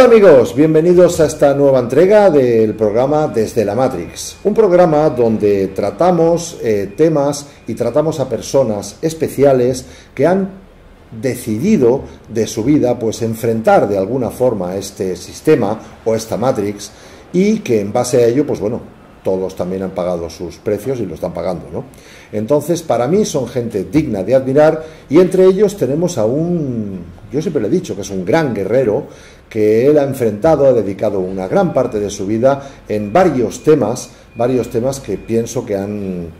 Hola amigos, bienvenidos a esta nueva entrega del programa Desde la Matrix, un programa donde tratamos temas y tratamos a personas especiales que han decidido de su vida pues enfrentar de alguna forma este sistema o esta Matrix y que en base a ello pues bueno, todos también han pagado sus precios y lo están pagando, ¿no? Entonces, para mí son gente digna de admirar y entre ellos tenemos a yo siempre le he dicho que es un gran guerrero, que él ha enfrentado, ha dedicado una gran parte de su vida en varios temas que pienso que han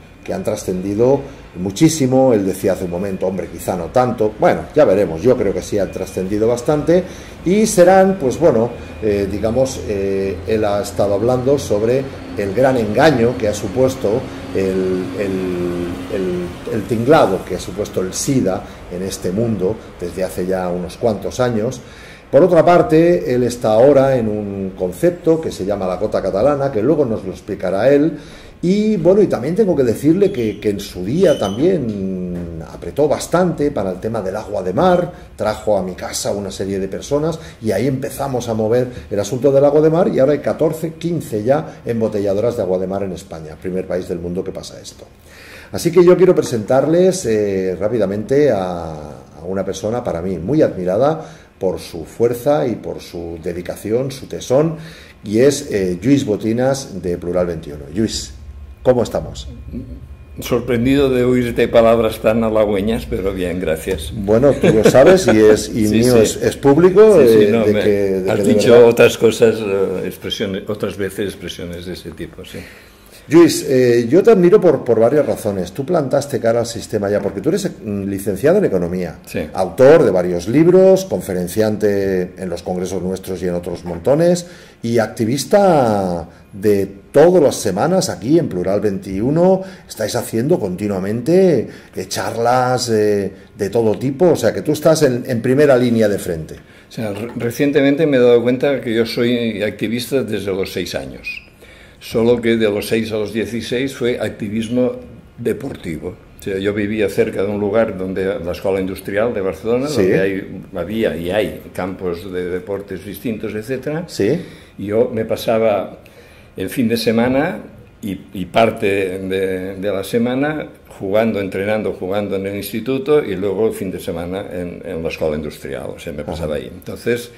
trascendido muchísimo. Él decía hace un momento, hombre, quizá no tanto, bueno, ya veremos, yo creo que sí han trascendido bastante y serán, pues bueno, él ha estado hablando sobre el gran engaño que ha supuesto el tinglado que ha supuesto el SIDA en este mundo desde hace ya unos cuantos años. Por otra parte, él está ahora en un concepto que se llama la cota catalana, que luego nos lo explicará él. Y bueno, y también tengo que decirle que en su día también apretó bastante para el tema del agua de mar, trajo a mi casa una serie de personas y ahí empezamos a mover el asunto del agua de mar y ahora hay 14, 15 ya embotelladoras de agua de mar en España, primer país del mundo que pasa esto. Así que yo quiero presentarles rápidamente a una persona para mí muy admirada por su fuerza y por su dedicación, su tesón, y es Lluís Botinas de Plural 21. Lluís, ¿cómo estamos? Sorprendido de oírte palabras tan halagüeñas, pero bien, gracias. Bueno, tú lo sabes y sí, mío sí. Es público. Sí, no, has dicho otras cosas, otras veces expresiones de ese tipo, sí. Lluís, yo te admiro por varias razones. Tú plantaste cara al sistema ya, porque tú eres licenciado en Economía, sí, autor de varios libros, conferenciante en los congresos nuestros y en otros montones, y activista de todas las semanas aquí en Plural 21. Estáis haciendo continuamente charlas de todo tipo, o sea que tú estás en primera línea de frente. O sea, recientemente me he dado cuenta que yo soy activista desde los 6 años. Solo que de los 6 a los 16 fue activismo deportivo. O sea, yo vivía cerca de un lugar donde la Escuela Industrial de Barcelona, sí, donde había y hay campos de deportes distintos, etcétera. Sí. Y yo me pasaba el fin de semana y parte de la semana entrenando, jugando en el instituto y luego el fin de semana en la Escuela Industrial. O sea, me pasaba ahí. Entonces,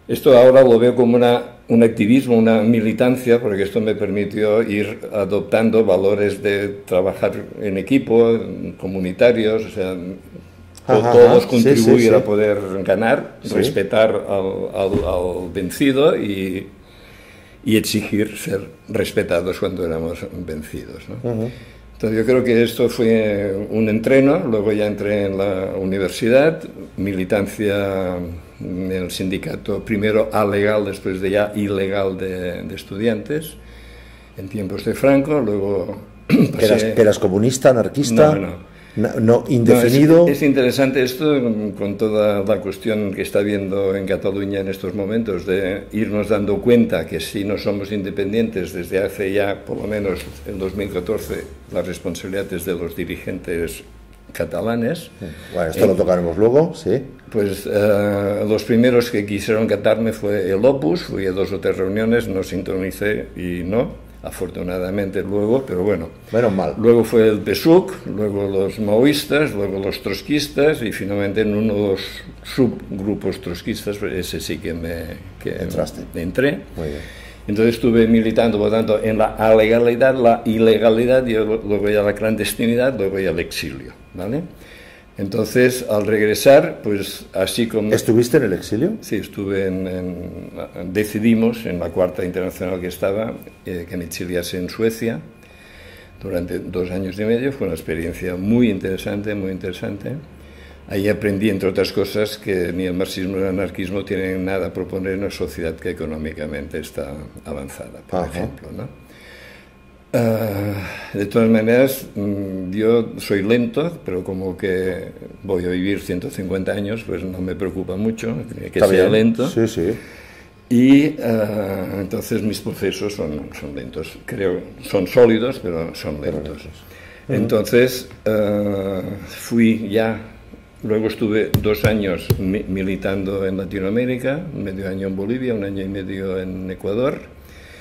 esto ahora lo veo como un activismo, una militancia, porque esto me permitió ir adoptando valores de trabajar en equipo, comunitarios, o sea, todos contribuir sí, sí, sí, a poder ganar, sí, respetar al vencido y exigir ser respetados cuando éramos vencidos, ¿no? Entonces yo creo que esto fue un entreno, luego ya entré en la universidad, militancia en el sindicato, primero alegal, después de ya ilegal de estudiantes, en tiempos de Franco, luego pasé... ¿Eras comunista, anarquista? No, indefinido. No, es interesante esto con toda la cuestión que está habiendo en Cataluña en estos momentos, de irnos dando cuenta que si no somos independientes desde hace ya, por lo menos en 2014, las responsabilidades de los dirigentes catalanes. Bueno, esto lo tocaremos luego, sí. Pues los primeros que quisieron catarme fue el Opus, fui a 2 o 3 reuniones, no sintonicé y no. Afortunadamente luego, pero bueno. Menos mal. Luego fue el PSUC, luego los maoístas, luego los trotskistas y finalmente en uno de los subgrupos trotskistas, ese sí que entré. Muy bien. Entonces estuve militando, por lo tanto, en la legalidad, la ilegalidad, y luego ya la clandestinidad, luego ya el exilio, ¿vale? Entonces, al regresar, pues así como... ¿Estuviste en el exilio? Sí, estuve decidimos, en la cuarta internacional que estaba, que me exiliase en Suecia durante 2 años y medio. Fue una experiencia muy interesante, muy interesante. Ahí aprendí, entre otras cosas, que ni el marxismo ni el anarquismo tienen nada a proponer en una sociedad que económicamente está avanzada, por ejemplo, ¿no? De todas maneras, yo soy lento, pero como que voy a vivir 150 años, pues no me preocupa mucho que sea bien, lento. Sí, sí. Y entonces mis procesos son lentos. Creo son sólidos, pero son lentos. Entonces fui ya Luego estuve 2 años militando en Latinoamérica, medio año en Bolivia, 1 año y medio en Ecuador.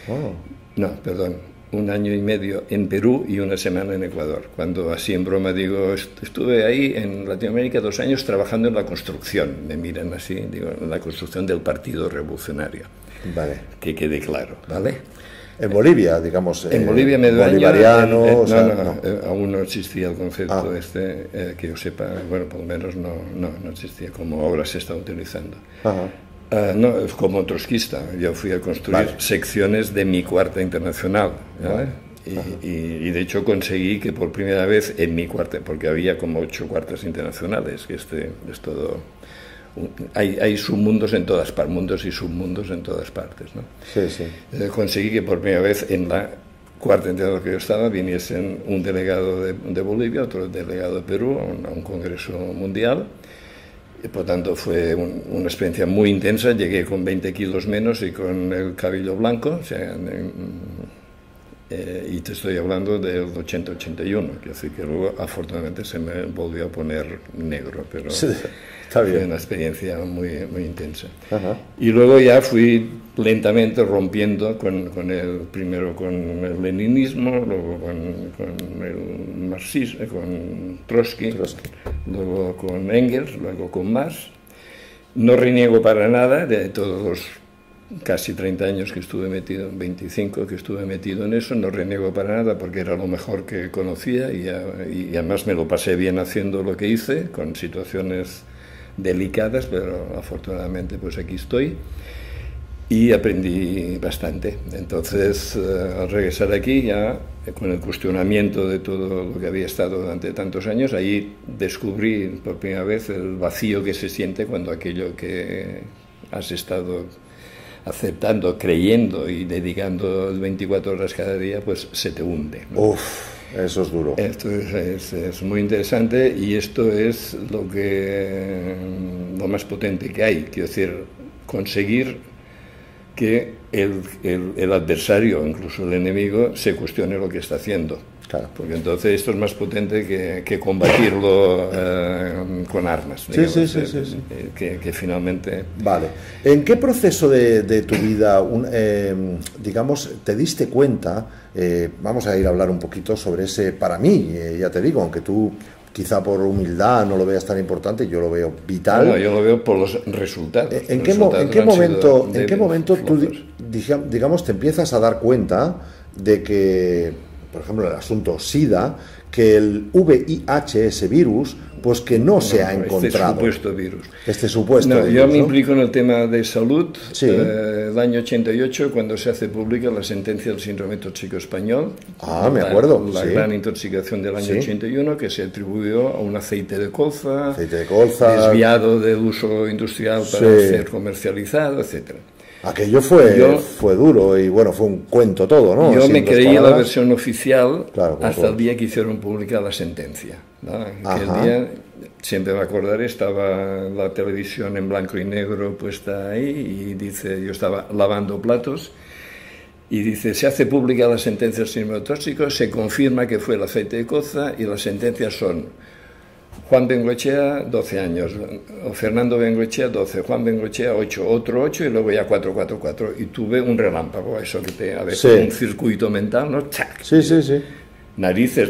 Oh. No, perdón, 1 año y medio en Perú y 1 semana en Ecuador. Cuando así en broma digo, estuve ahí en Latinoamérica 2 años trabajando en la construcción. Me miran así, digo, en la construcción del Partido Revolucionario. Vale. Que quede claro, ¿vale? En Bolivia, digamos. En Bolivia medio bolivariano, año. o sea, no, aún no existía el concepto que yo sepa, bueno, por lo menos no existía como ahora se está utilizando. Ajá. No, es como trotskista. Yo fui a construir secciones de mi cuarta internacional, ¿vale? Y de hecho conseguí que por primera vez en mi cuarta, porque había como 8 cuartas internacionales, que es todo. Hay submundos en todas partes, mundos y submundos en todas partes, ¿no? Sí, sí. Conseguí que por primera vez en la cuarta internacional que yo estaba viniesen un delegado de Bolivia, otro delegado de Perú a un congreso mundial. Y por tanto fue una experiencia muy intensa. Llegué con 20 kilos menos y con el cabello blanco, o sea, y te estoy hablando del 80-81, que así que luego afortunadamente se me volvió a poner negro, pero sí, está bien. Fue una experiencia muy, muy intensa. Ajá. Y luego ya fui lentamente rompiendo primero con el leninismo, luego con el marxismo, con Trotsky, luego con Engels, luego con Marx. No reniego para nada de todos los casi 30 años que estuve metido, 25 que estuve metido en eso, no reniego para nada porque era lo mejor que conocía y además me lo pasé bien haciendo lo que hice, con situaciones delicadas, pero afortunadamente pues aquí estoy y aprendí bastante. Entonces, al regresar aquí ya con el cuestionamiento de todo lo que había estado durante tantos años, ahí descubrí por primera vez el vacío que se siente cuando aquello que has estado aceptando, creyendo y dedicando 24 horas cada día, pues se te hunde, ¿no? Uf, eso es duro. Esto es muy interesante y esto es lo más potente que hay, quiero decir, conseguir que el adversario, incluso el enemigo, se cuestione lo que está haciendo. Claro. Porque entonces esto es más potente que combatirlo con armas, digamos, sí. Que finalmente... Vale. ¿En qué proceso de tu vida, digamos, te diste cuenta? Vamos a ir a hablar un poquito sobre ese, para mí, ya te digo, aunque tú quizá por humildad no lo veas tan importante, yo lo veo vital. No, yo lo veo por los resultados. ¿En qué momento tú, digamos, te empiezas a dar cuenta de que, por ejemplo, el asunto SIDA, que el VIH, ese virus, pues que no se ha encontrado? Este supuesto virus. Yo me implico en el tema de salud. Sí. El año 88, cuando se hace pública la sentencia del síndrome tóxico español. Me acuerdo. La gran intoxicación del año 81, que se atribuyó a un aceite de colza, desviado del uso industrial para ser comercializado, etcétera. Aquello fue duro y bueno, fue un cuento todo, ¿no? Yo me creí la versión oficial hasta el día que hicieron pública la sentencia, ¿no? Aquel día, siempre me acordaré, estaba la televisión en blanco y negro puesta ahí y dice, yo estaba lavando platos y dice, se hace pública la sentencia del síndrome tóxico, se confirma que fue el aceite de colza y las sentencias son Juan Bengoechea, 12 años, Fernando Bengoechea, 12, Juan Bengoechea, 8, otro 8 y luego ya 4. Y tuve un relámpago, eso que a veces un circuito mental, ¿no? ¡Chac! Sí. Narices,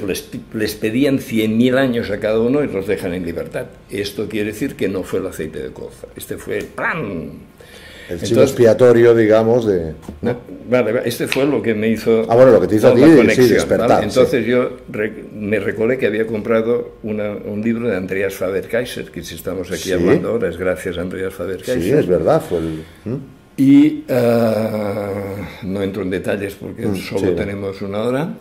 les pedían 100.000 años a cada uno y los dejan en libertad. Esto quiere decir que no fue el aceite de colza, este fue el ¡plam! El chivo expiatorio, digamos, de... ¿no? Vale, este fue lo que me hizo... lo que te hizo a ti, despertar. ¿vale? Entonces yo me recordé que había comprado un libro de Andreas Faber-Kaiser, que si estamos aquí hablando ahora es gracias a Andreas Faber-Kaiser. Sí, es verdad, fue Y no entro en detalles porque solo tenemos 1 hora,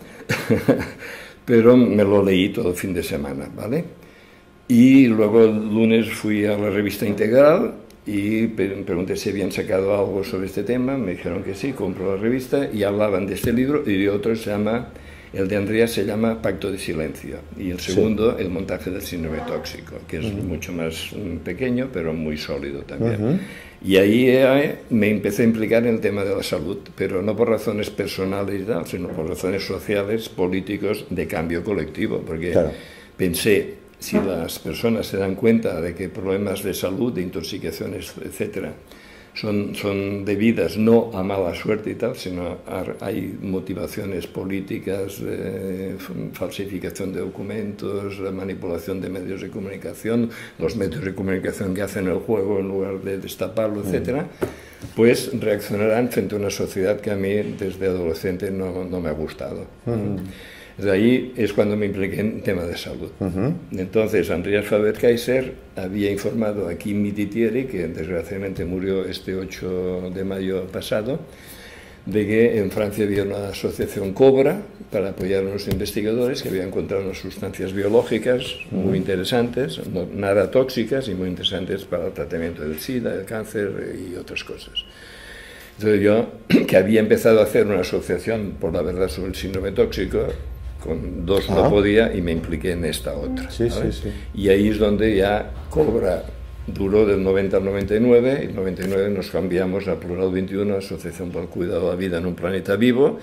pero me lo leí todo el fin de semana, ¿vale? Y luego el lunes fui a la revista Integral y pregunté si habían sacado algo sobre este tema, me dijeron que sí, compro la revista y hablaban de este libro y de otro el de Andreas se llama Pacto de Silencio y el segundo el montaje del síndrome tóxico, que es mucho más pequeño pero muy sólido también. Y ahí me empecé a implicar en el tema de la salud, pero no por razones personales y tal, sino por razones sociales, políticos, de cambio colectivo, porque pensé, si las personas se dan cuenta de que problemas de salud, de intoxicaciones, etcétera, son debidas no a mala suerte y tal, sino hay motivaciones políticas, falsificación de documentos, manipulación de medios de comunicación, los medios de comunicación que hacen el juego en lugar de destaparlo, etcétera, pues reaccionarán frente a una sociedad que a mí desde adolescente no me ha gustado. De ahí es cuando me impliqué en tema de salud. Entonces, Andreas Faber-Kaiser había informado a Kim Mititieri, que desgraciadamente murió este 8 de mayo pasado, de que en Francia había una asociación Cobra para apoyar a unos investigadores que habían encontrado unas sustancias biológicas muy interesantes, nada tóxicas y muy interesantes para el tratamiento del SIDA, el cáncer y otras cosas. Entonces yo, que había empezado a hacer una asociación por la verdad sobre el síndrome tóxico, con dos no podía y me impliqué en esta otra. Y ahí es donde ya Cobra duró del 90 al 99, y en el 99 nos cambiamos a Plural 21, Asociación para el Cuidado de la Vida en un Planeta Vivo,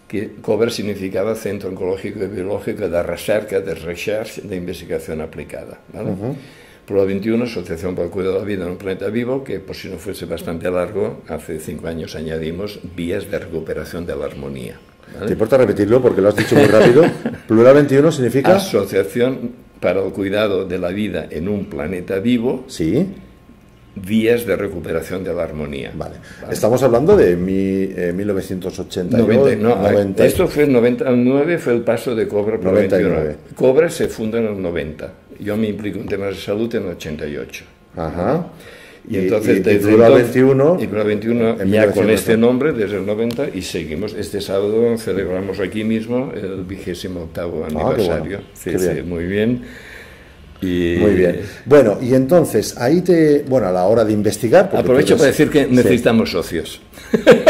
que Cobra significaba Centro Oncológico y Biológico de Recerca, de Investigación Aplicada. ¿Vale? Plural 21, Asociación para el Cuidado de la Vida en un Planeta Vivo, que por si no fuese bastante largo, hace 5 años añadimos Vías de Recuperación de la Armonía. ¿Vale? ¿Te importa repetirlo porque lo has dicho muy rápido? Plural 21 significa... Asociación para el Cuidado de la Vida en un Planeta Vivo. Sí. Vías de recuperación de la armonía. Vale. Estamos hablando de 1989. 90. Esto fue el 99, fue el paso de Cobra por 99. Cobra se funda en el 90. Yo me implico en temas de salud en el 88. Y entonces desde Plural 21, Plural 21 ya con este nombre desde el 90 y seguimos. Este sábado celebramos aquí mismo el 28º aniversario. Qué bien. Muy bien. Muy bien. Bueno, y entonces, ahí a la hora de investigar... Aprovecho para decir que necesitamos socios.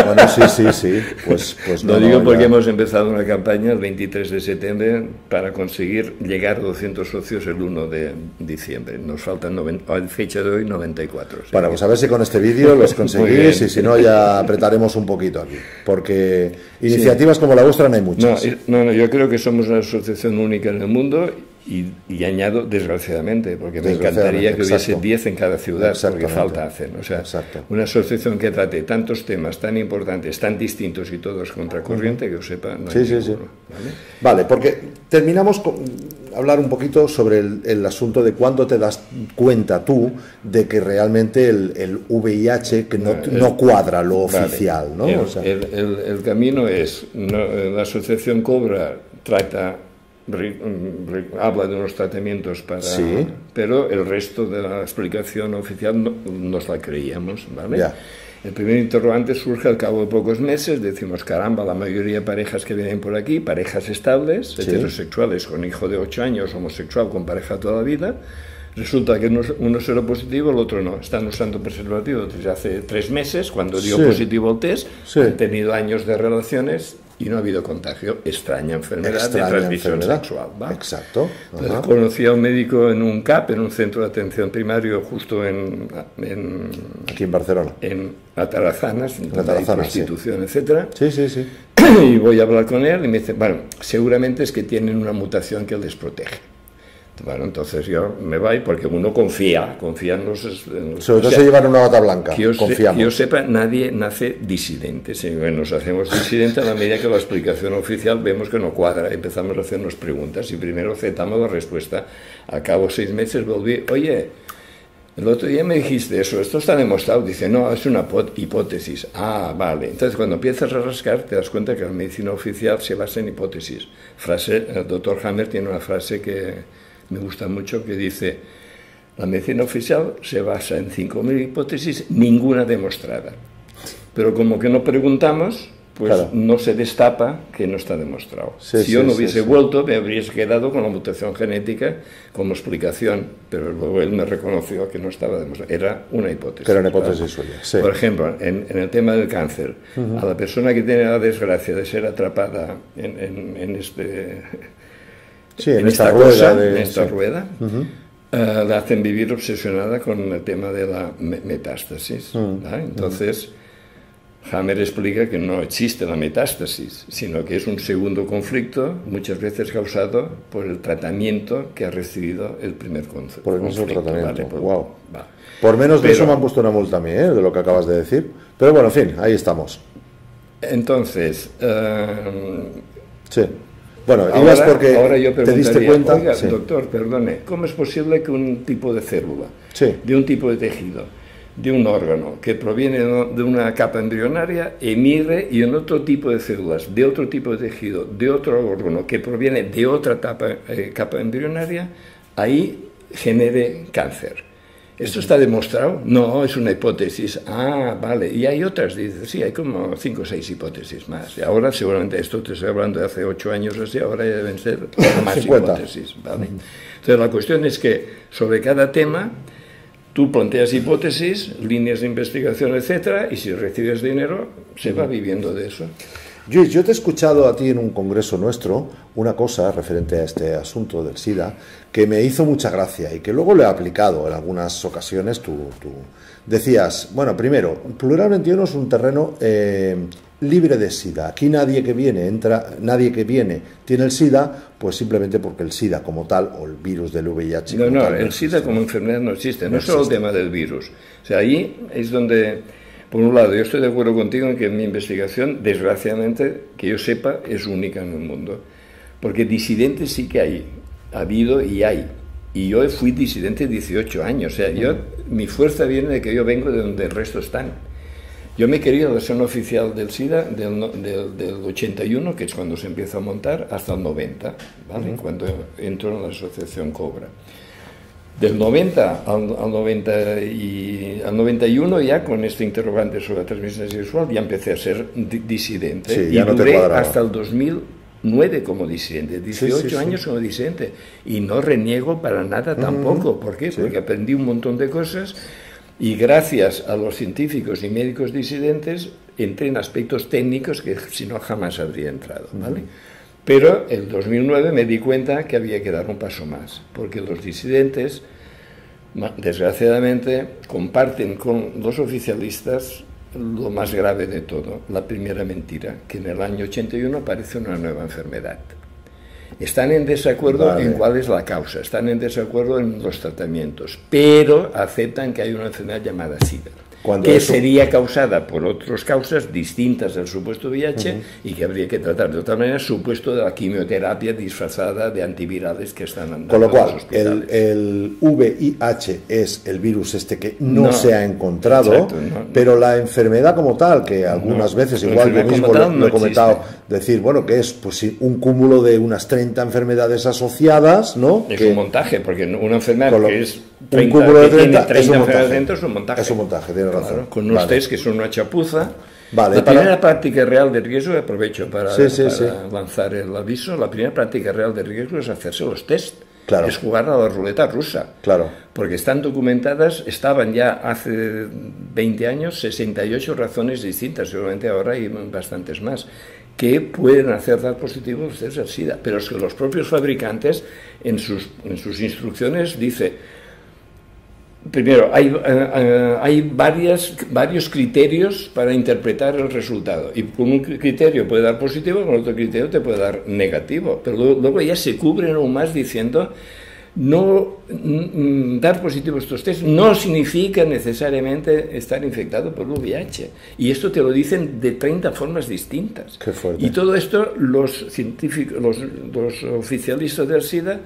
Bueno, sí. Pues lo digo porque hemos empezado una campaña el 23 de septiembre para conseguir llegar a 200 socios el 1 de diciembre. Nos faltan, a fecha de hoy, 94. Bueno, pues a ver si con este vídeo los conseguís y si no ya apretaremos un poquito aquí. Porque iniciativas como la vuestra no hay muchas. No, yo creo que somos una asociación única en el mundo. Y añado, desgraciadamente, porque me encantaría que hubiese 10 en cada ciudad, porque falta hacer. O sea, una asociación que trate tantos temas tan importantes, tan distintos y todos contracorriente, que yo sepa, no hay ninguno, Vale, porque terminamos con hablar un poquito sobre el asunto de cuándo te das cuenta tú de que realmente el VIH que no cuadra lo oficial, ¿no? El camino es, la asociación Cobra trata... habla de unos tratamientos para... pero el resto de la explicación oficial no nos la creíamos, ¿vale? El primer interrogante surge al cabo de pocos meses, decimos, caramba, la mayoría de parejas que vienen por aquí, parejas estables, heterosexuales con hijo de 8 años, homosexual con pareja toda la vida, resulta que uno es seropositivo, el otro no, están usando preservativo desde hace 3 meses, cuando dio positivo el test, han tenido años de relaciones y no ha habido contagio. Extraña enfermedad de transmisión sexual. Exacto. Entonces, conocí a un médico en un CAP, en un centro de atención primario, justo aquí en Barcelona. En Atarazanas, donde hay prostitución, etcétera. Sí. Y voy a hablar con él y me dice, bueno, seguramente es que tienen una mutación que les protege. Bueno, entonces yo me voy porque uno confía en los... Sobre todo se llevan una bata blanca, confiamos. Que yo sepa, nadie nace disidente. Nos hacemos disidentes a la medida que la explicación oficial vemos que no cuadra. Empezamos a hacernos preguntas y primero aceptamos la respuesta. Al cabo de 6 meses volví, oye, el otro día me dijiste eso, esto está demostrado. Dice, no, es una hipótesis. Ah, vale. Entonces cuando empiezas a rascar te das cuenta que la medicina oficial se basa en hipótesis. El doctor Hammer tiene una frase que... me gusta mucho, que dice, la medicina oficial se basa en 5.000 hipótesis, ninguna demostrada. Pero como que no preguntamos, pues no se destapa que no está demostrado. Si yo no hubiese vuelto, me habrías quedado con la mutación genética como explicación, pero luego él me reconoció que no estaba demostrado. Era una hipótesis. Era una hipótesis suya. Por ejemplo, en el tema del cáncer, a la persona que tiene la desgracia de ser atrapada en esta rueda, la hacen vivir obsesionada con el tema de la metástasis. Entonces, Hammer explica que no existe la metástasis, sino que es un segundo conflicto, muchas veces causado por el tratamiento que ha recibido el primer conflicto. Por el mismo tratamiento, vale, wow. Va. Por menos de eso me han puesto una multa a mí, de lo que acabas de decir. Pero bueno, en fin, ahí estamos. Entonces, sí. Bueno, ibas porque ahora yo te diste cuenta. Oiga, sí. doctor, perdone, ¿cómo es posible que un tipo de célula, sí. de un tipo de tejido, de un órgano que proviene de una capa embrionaria, emigre y en otro tipo de células, de otro tipo de tejido, de otro órgano que proviene de otra capa embrionaria, ahí genere cáncer? ¿Esto está demostrado? No, es una hipótesis. Ah, vale. Y hay otras, dice, sí, hay como 5 o 6 hipótesis más. Y ahora seguramente, esto te estoy hablando de hace 8 años o así, ahora ya deben ser más 50. hipótesis. ¿Vale? Entonces la cuestión es que sobre cada tema tú planteas hipótesis, líneas de investigación, etcétera, y si recibes dinero, se va viviendo de eso. Lluís, yo te he escuchado a ti en un congreso nuestro una cosa referente a este asunto del SIDA que me hizo mucha gracia y que luego le he aplicado en algunas ocasiones. Tú decías, bueno, primero, Plural 21 es un terreno libre de SIDA. Aquí nadie que viene tiene el SIDA, pues simplemente porque el SIDA como tal, o el virus del VIH. No, el SIDA como enfermedad no existe, no es solo el tema del virus. O sea, ahí es donde, por un lado, yo estoy de acuerdo contigo en que mi investigación, desgraciadamente, que yo sepa, es única en el mundo. Porque disidentes sí que hay, ha habido y hay. Y yo fui disidente 18 años. O sea, mi fuerza viene de que yo vengo de donde el resto están. Yo me quería la versión oficial del SIDA del 81, que es cuando se empieza a montar, hasta el 90, ¿vale? Cuando entro en la asociación Cobra. Del 90 al 91 ya con este interrogante sobre la transmisión sexual ya empecé a ser disidente, sí, y no duré hasta el 2009 como disidente, 18 años como disidente, y no reniego para nada tampoco. ¿Por qué? Porque aprendí un montón de cosas y gracias a los científicos y médicos disidentes entré en aspectos técnicos que si no jamás habría entrado, ¿vale? Pero en 2009 me di cuenta que había que dar un paso más, porque los disidentes, desgraciadamente, comparten con los oficialistas lo más grave de todo, la primera mentira, que en el año 81 aparece una nueva enfermedad. Están en desacuerdo en cuál es la causa, están en desacuerdo en los tratamientos, pero aceptan que hay una enfermedad llamada SIDA, que sería causada por otras causas distintas del supuesto VIH y que habría que tratar de otra manera, supuesto de la quimioterapia disfrazada de antivirales que están andando. Con lo cual, en los hospitales. el VIH es el virus este que no se ha encontrado, exacto, pero la enfermedad como tal, que algunas veces, igual yo mismo lo he comentado, decir, bueno, que es pues un cúmulo de unas 30 enfermedades asociadas, ¿no? Es un montaje, porque una enfermedad que es 30, un cúmulo de 30 es un montaje. Dentro es un montaje. Es un montaje, tiene razón. Claro, con unos test que son una chapuza. Vale, la primera práctica real de riesgo, aprovecho para lanzar el aviso, la primera práctica real de riesgo es hacerse los test. Claro. Es jugar a la ruleta rusa. Claro. Porque están documentadas, estaban ya hace 20 años 68 razones distintas, seguramente ahora hay bastantes más, que pueden hacer dar positivo ustedes al SIDA. Pero es que los propios fabricantes en sus instrucciones dice, primero, hay varios criterios para interpretar el resultado, y con un criterio puede dar positivo, con otro criterio te puede dar negativo, pero luego ya se cubren aún más diciendo, no dar positivo a estos test no significa necesariamente estar infectado por VIH, y esto te lo dicen de 30 formas distintas. Qué fuerte. Y todo esto los científicos, los oficialistas del SIDA,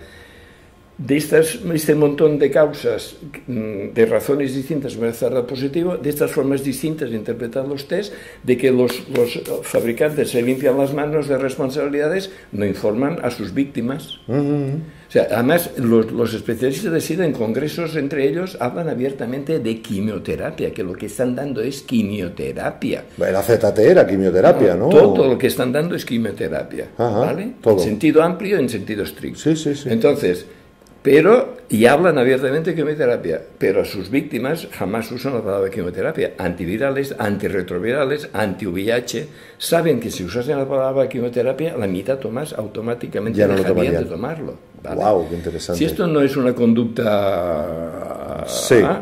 de este montón de causas, de razones distintas para estar positivo, de estas formas distintas de interpretar los test, de que los fabricantes se limpian las manos de responsabilidades, no informan a sus víctimas. O sea, además, los especialistas de SIDA en congresos entre ellos hablan abiertamente de quimioterapia, que lo que están dando es quimioterapia. La ZT era quimioterapia, ¿no? Todo lo que están dando es quimioterapia, ¿vale? Todo. En sentido amplio y en sentido estricto. Sí. Entonces, y hablan abiertamente de quimioterapia, pero a sus víctimas jamás usan la palabra quimioterapia. Antivirales, antirretrovirales, anti-VIH, saben que si usasen la palabra quimioterapia, la mitad o más automáticamente ya no dejarían de tomarlo. ¿Vale? Wow, qué interesante. Si esto no es una conducta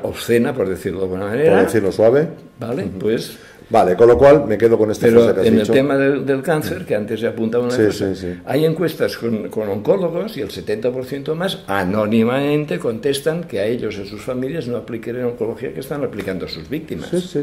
obscena, por decirlo de alguna manera, por decirlo suave, ¿vale? Pues Vale, con lo cual me quedo con esta frase que has en dicho. el tema del cáncer, que antes he apuntado una cosa, sí. hay encuestas con oncólogos y el 70% más anónimamente contestan que a ellos y a sus familias no apliquen la oncología que están aplicando a sus víctimas. Sí.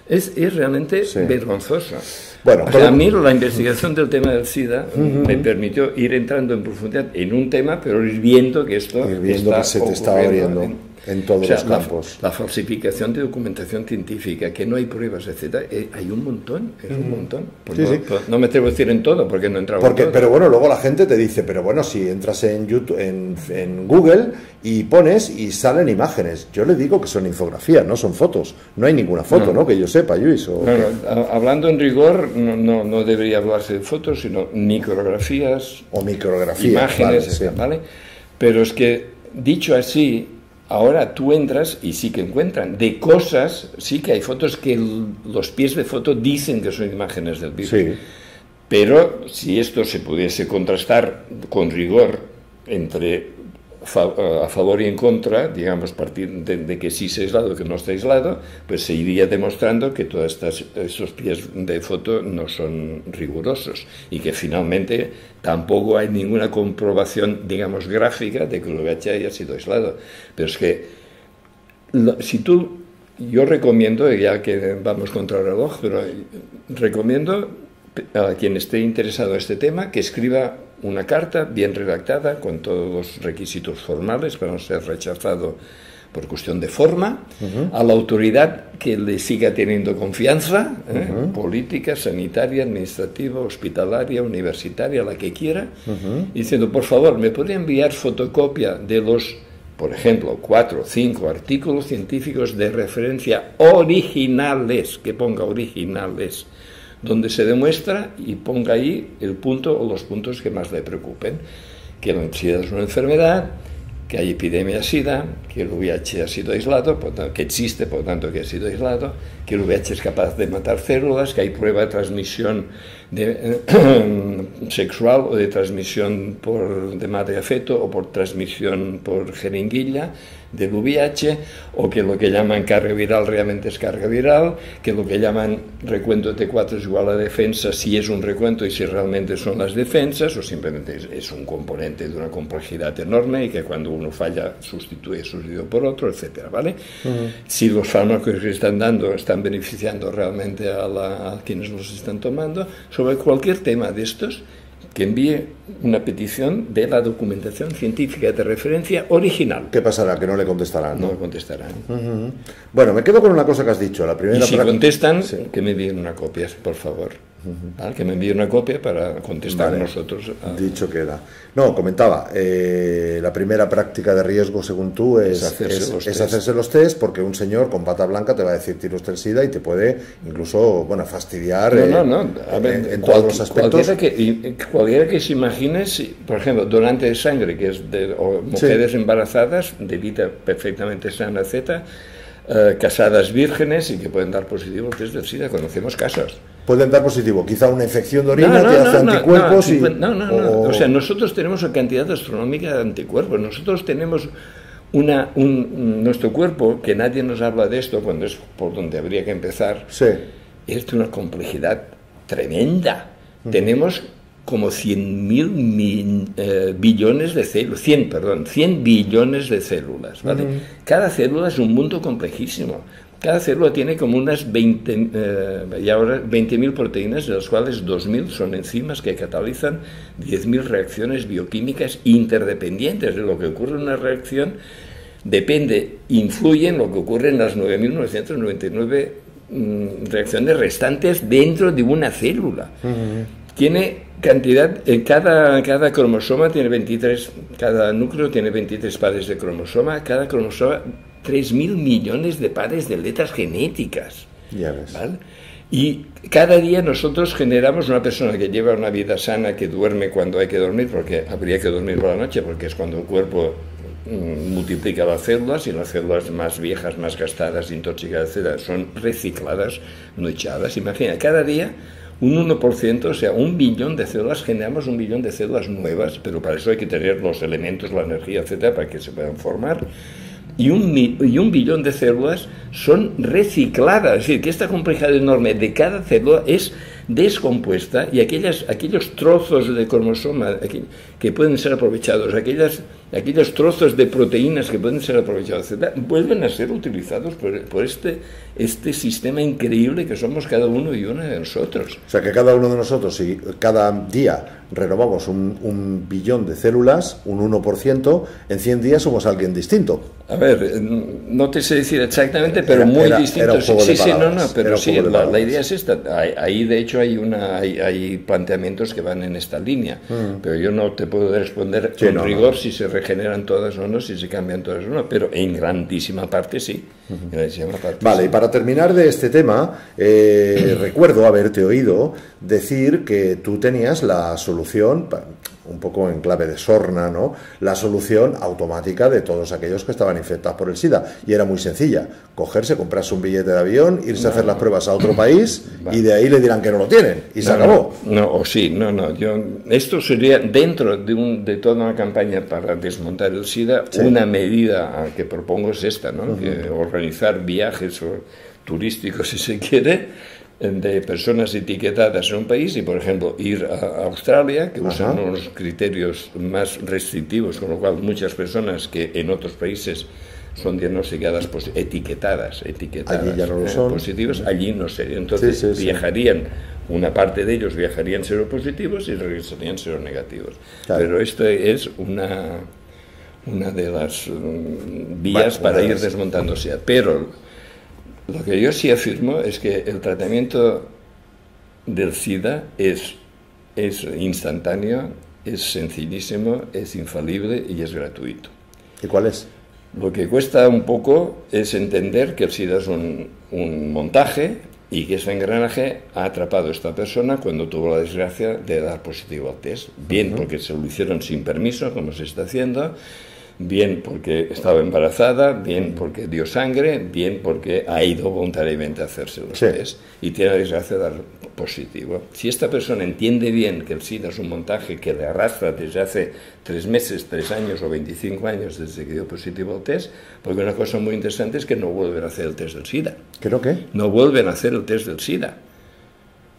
Es realmente vergonzoso. Bueno, a mí la investigación del tema del SIDA me permitió ir entrando en profundidad en un tema, pero ir viendo que esto que se te estaba abriendo en todos los campos. La falsificación de documentación científica, que no hay pruebas, etcétera, hay un montón, un montón. Pues no me atrevo a decir en todo, porque no he entrado en todo. Pero bueno, luego la gente te dice, pero bueno, si entras en YouTube, en Google y pones y salen imágenes. Yo le digo que son infografías, no son fotos. No hay ninguna foto, ¿no? Que yo sepa, Luis. Hablando en rigor, no debería hablarse de fotos, sino micrografías. O micrografías. Imágenes, ¿vale? Pero es que, dicho así, ahora tú entras y sí que encuentran de cosas, sí que hay fotos que los pies de foto dicen que son imágenes del virus. Sí. Pero si esto se pudiese contrastar con rigor entre a favor y en contra, digamos, partir de que sí se aislado, que no está aislado, pues se iría demostrando que todos esos pies de foto no son rigurosos y que finalmente tampoco hay ninguna comprobación, digamos, gráfica de que el VIH haya sido aislado. Pero es que yo recomiendo, ya que vamos contra el reloj, pero recomiendo a quien esté interesado en este tema que escriba una carta bien redactada con todos los requisitos formales para no ser rechazado por cuestión de forma, a la autoridad que le siga teniendo confianza, política, sanitaria, administrativa, hospitalaria, universitaria, la que quiera, diciendo, por favor, ¿me puede enviar fotocopia de los, por ejemplo, 4 o 5 artículos científicos de referencia originales, que ponga originales, donde se demuestra y ponga ahí el punto o los puntos que más le preocupen, que el SIDA es una enfermedad, que hay epidemia de SIDA, que el VIH ha sido aislado, que existe, por tanto que ha sido aislado, que el VIH es capaz de matar células, que hay prueba de transmisión sexual o de transmisión de madre a feto o por transmisión por jeringuilla del VIH, o que lo que llaman carga viral realmente es carga viral, que lo que llaman recuento de T4 es igual a defensa si es un recuento y si realmente son las defensas, o simplemente es un componente de una complejidad enorme y que cuando uno falla sustituye sustituido por otro, etcétera, ¿vale? Si los fármacos que están dando están beneficiando realmente a quienes los están tomando, sobre cualquier tema de estos, que envíe una petición de la documentación científica de referencia original. ¿Qué pasará? Que no le contestarán, ¿no? No le contestarán. Bueno, me quedo con una cosa que has dicho. La primera y si contestan, que me envíen una copia, por favor. ¿Vale? Que me envíen una copia para contestar nosotros. Dicho queda. No, comentaba, la primera práctica de riesgo, según tú, es hacerse los test, porque un señor con bata blanca te va a decir tiene usted el SIDA y te puede incluso, fastidiar en todos los aspectos. Cualquiera que se imagine, por ejemplo, donante de sangre, que es de mujeres embarazadas, de vida perfectamente sana, etc., casadas vírgenes y que pueden dar positivo al test del SIDA, conocemos casos. Pueden dar positivo, quizá una infección de orina te hace anticuerpos o sea, nosotros tenemos una cantidad astronómica de anticuerpos. Nosotros tenemos nuestro cuerpo, que nadie nos habla de esto cuando es por donde habría que empezar, es de una complejidad tremenda. Tenemos como 100.000 billones de células, 100 billones de células, ¿vale? Cada célula es un mundo complejísimo. Cada célula tiene como unas 20.000 proteínas, de las cuales 2.000 son enzimas que catalizan 10.000 reacciones bioquímicas interdependientes. De lo que ocurre en una reacción influye en lo que ocurre en las 9.999 reacciones restantes dentro de una célula. Tiene cantidad, cada cromosoma tiene 23, cada núcleo tiene 23 pares de cromosoma, cada cromosoma 3.000 millones de pares de letras genéticas. Ya ves. ¿Vale? Y cada día nosotros generamos una persona que lleva una vida sana, que duerme cuando hay que dormir, porque habría que dormir por la noche, porque es cuando el cuerpo multiplica las células, y las células más viejas, más gastadas, intoxicadas, etc., son recicladas, no echadas. Imagina, cada día un 1%, o sea, 1 billón de células, generamos 1 billón de células nuevas, pero para eso hay que tener los elementos, la energía, etcétera, para que se puedan formar. y un billón de células son recicladas. Es decir, que esta complejidad enorme de cada célula es descompuesta y aquellos trozos de cromosoma que pueden ser aprovechados, aquellos trozos de proteínas que pueden ser aprovechados, etc., vuelven a ser utilizados por este sistema increíble que somos cada uno y una de nosotros. O sea, que cada uno de nosotros, si cada día renovamos un billón de células, un 1%, en 100 días somos alguien distinto. A ver, no te sé decir exactamente, pero muy distinto. Era un juego de palabras. Pero sí, la idea es esta. Ahí, de hecho, hay planteamientos que van en esta línea, pero yo no te puedo responder con rigor si se regeneran todas o no, si se cambian todas o no, pero en grandísima parte sí. Vale, y para terminar de este tema, recuerdo haberte oído decir que tú tenías la solución, un poco en clave de sorna, ¿no?, la solución automática de todos aquellos que estaban infectados por el SIDA, y era muy sencilla: cogerse, comprarse un billete de avión, irse a hacer las pruebas a otro país, y de ahí le dirán que no lo tienen, y se acabó. Esto sería, dentro de toda una campaña para desmontar el SIDA, una medida que propongo es esta, ¿no?, que organizar viajes turísticos, si se quiere, de personas etiquetadas en un país y, por ejemplo, ir a Australia, que usan unos criterios más restrictivos, con lo cual muchas personas que en otros países son diagnosticadas etiquetadas allí ya no lo son. Positivos, allí no serían. Entonces viajarían, una parte de ellos viajarían seropositivos y regresarían seronegativos. Claro. Pero esto es una de las vías para ir desmontando SIDA. Pero lo que yo sí afirmo es que el tratamiento del SIDA es instantáneo, es sencillísimo, es infalible y es gratuito. ¿Y cuál es? Lo que cuesta un poco es entender que el SIDA es un montaje y que ese engranaje ha atrapado a esta persona cuando tuvo la desgracia de dar positivo al test. Bien porque se lo hicieron sin permiso, como se está haciendo, bien porque estaba embarazada, bien porque dio sangre, bien porque ha ido voluntariamente a hacerse los test y tiene la desgracia de dar positivo. Si esta persona entiende bien que el SIDA es un montaje que le arrastra desde hace 3 meses, 3 años o 25 años desde que dio positivo al test, porque una cosa muy interesante es que no vuelven a hacer el test del SIDA. ¿Creo que? No vuelven a hacer el test del SIDA.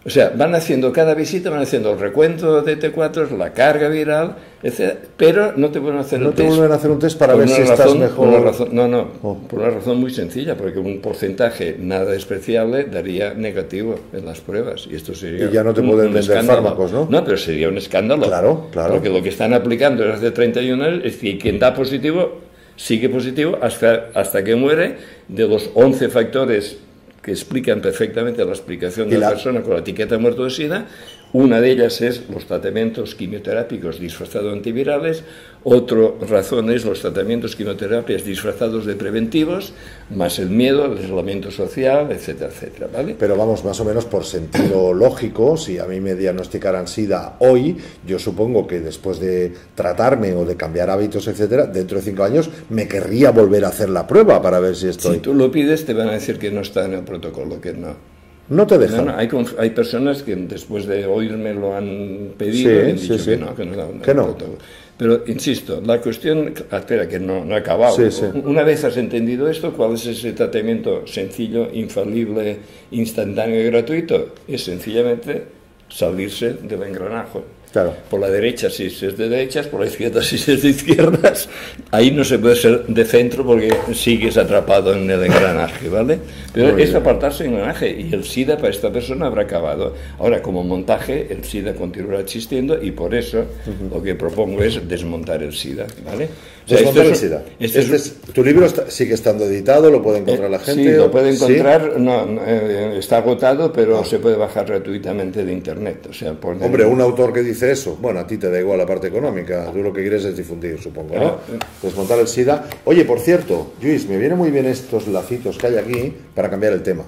O sea, van haciendo cada visita, van haciendo el recuento de T4, la carga viral, etc., pero no te vuelven a hacer el test. No te vuelven a hacer un test para ver si estás mejor. Por una razón muy sencilla, porque un porcentaje nada despreciable daría negativo en las pruebas. Y esto sería ya no te pueden vender fármacos, ¿no? No, pero sería un escándalo. Claro. Porque lo que están aplicando desde hace 31 años es que quien da positivo sigue positivo hasta que muere. De los 11 factores que explican perfectamente la explicación de la persona con la etiqueta muerto de SIDA, una de ellas es los tratamientos quimioterápicos disfrazados de antivirales, otra razón es los tratamientos quimioterapias disfrazados de preventivos, más el miedo, el aislamiento social, etcétera, etcétera, ¿vale? Pero vamos, más o menos por sentido lógico, si a mí me diagnosticaran SIDA hoy, yo supongo que después de tratarme o de cambiar hábitos, etcétera, dentro de 5 años me querría volver a hacer la prueba para ver si estoy... Si tú lo pides, te van a decir que no está en el protocolo, que no. No te dejan. Hay personas que después de oírme lo han pedido y han dicho que no. Pero, insisto, la cuestión... Espera, que no he acabado. Una vez has entendido esto, ¿cuál es ese tratamiento sencillo, infalible, instantáneo y gratuito? Es sencillamente salirse del engranaje. Claro. Por la derecha si es de derechas, por la izquierda si es de izquierdas. Ahí no se puede ser de centro porque sigues atrapado en el engranaje, ¿vale? Pero es apartarse del engranaje y el SIDA para esta persona habrá acabado. Ahora, como montaje, el SIDA continuará existiendo y por eso lo que propongo es desmontar el SIDA, ¿vale? Desmontar el SIDA. Tu libro sigue estando editado, lo puede encontrar la gente. Sí, lo puede encontrar, está agotado, pero se puede bajar gratuitamente de internet. O sea, Hombre, un autor que dice eso, bueno, a ti te da igual la parte económica, tú lo que quieres es difundir, supongo, ¿no? Desmontar el SIDA. Oye, por cierto, Lluís, me vienen muy bien estos lacitos que hay aquí para cambiar el tema.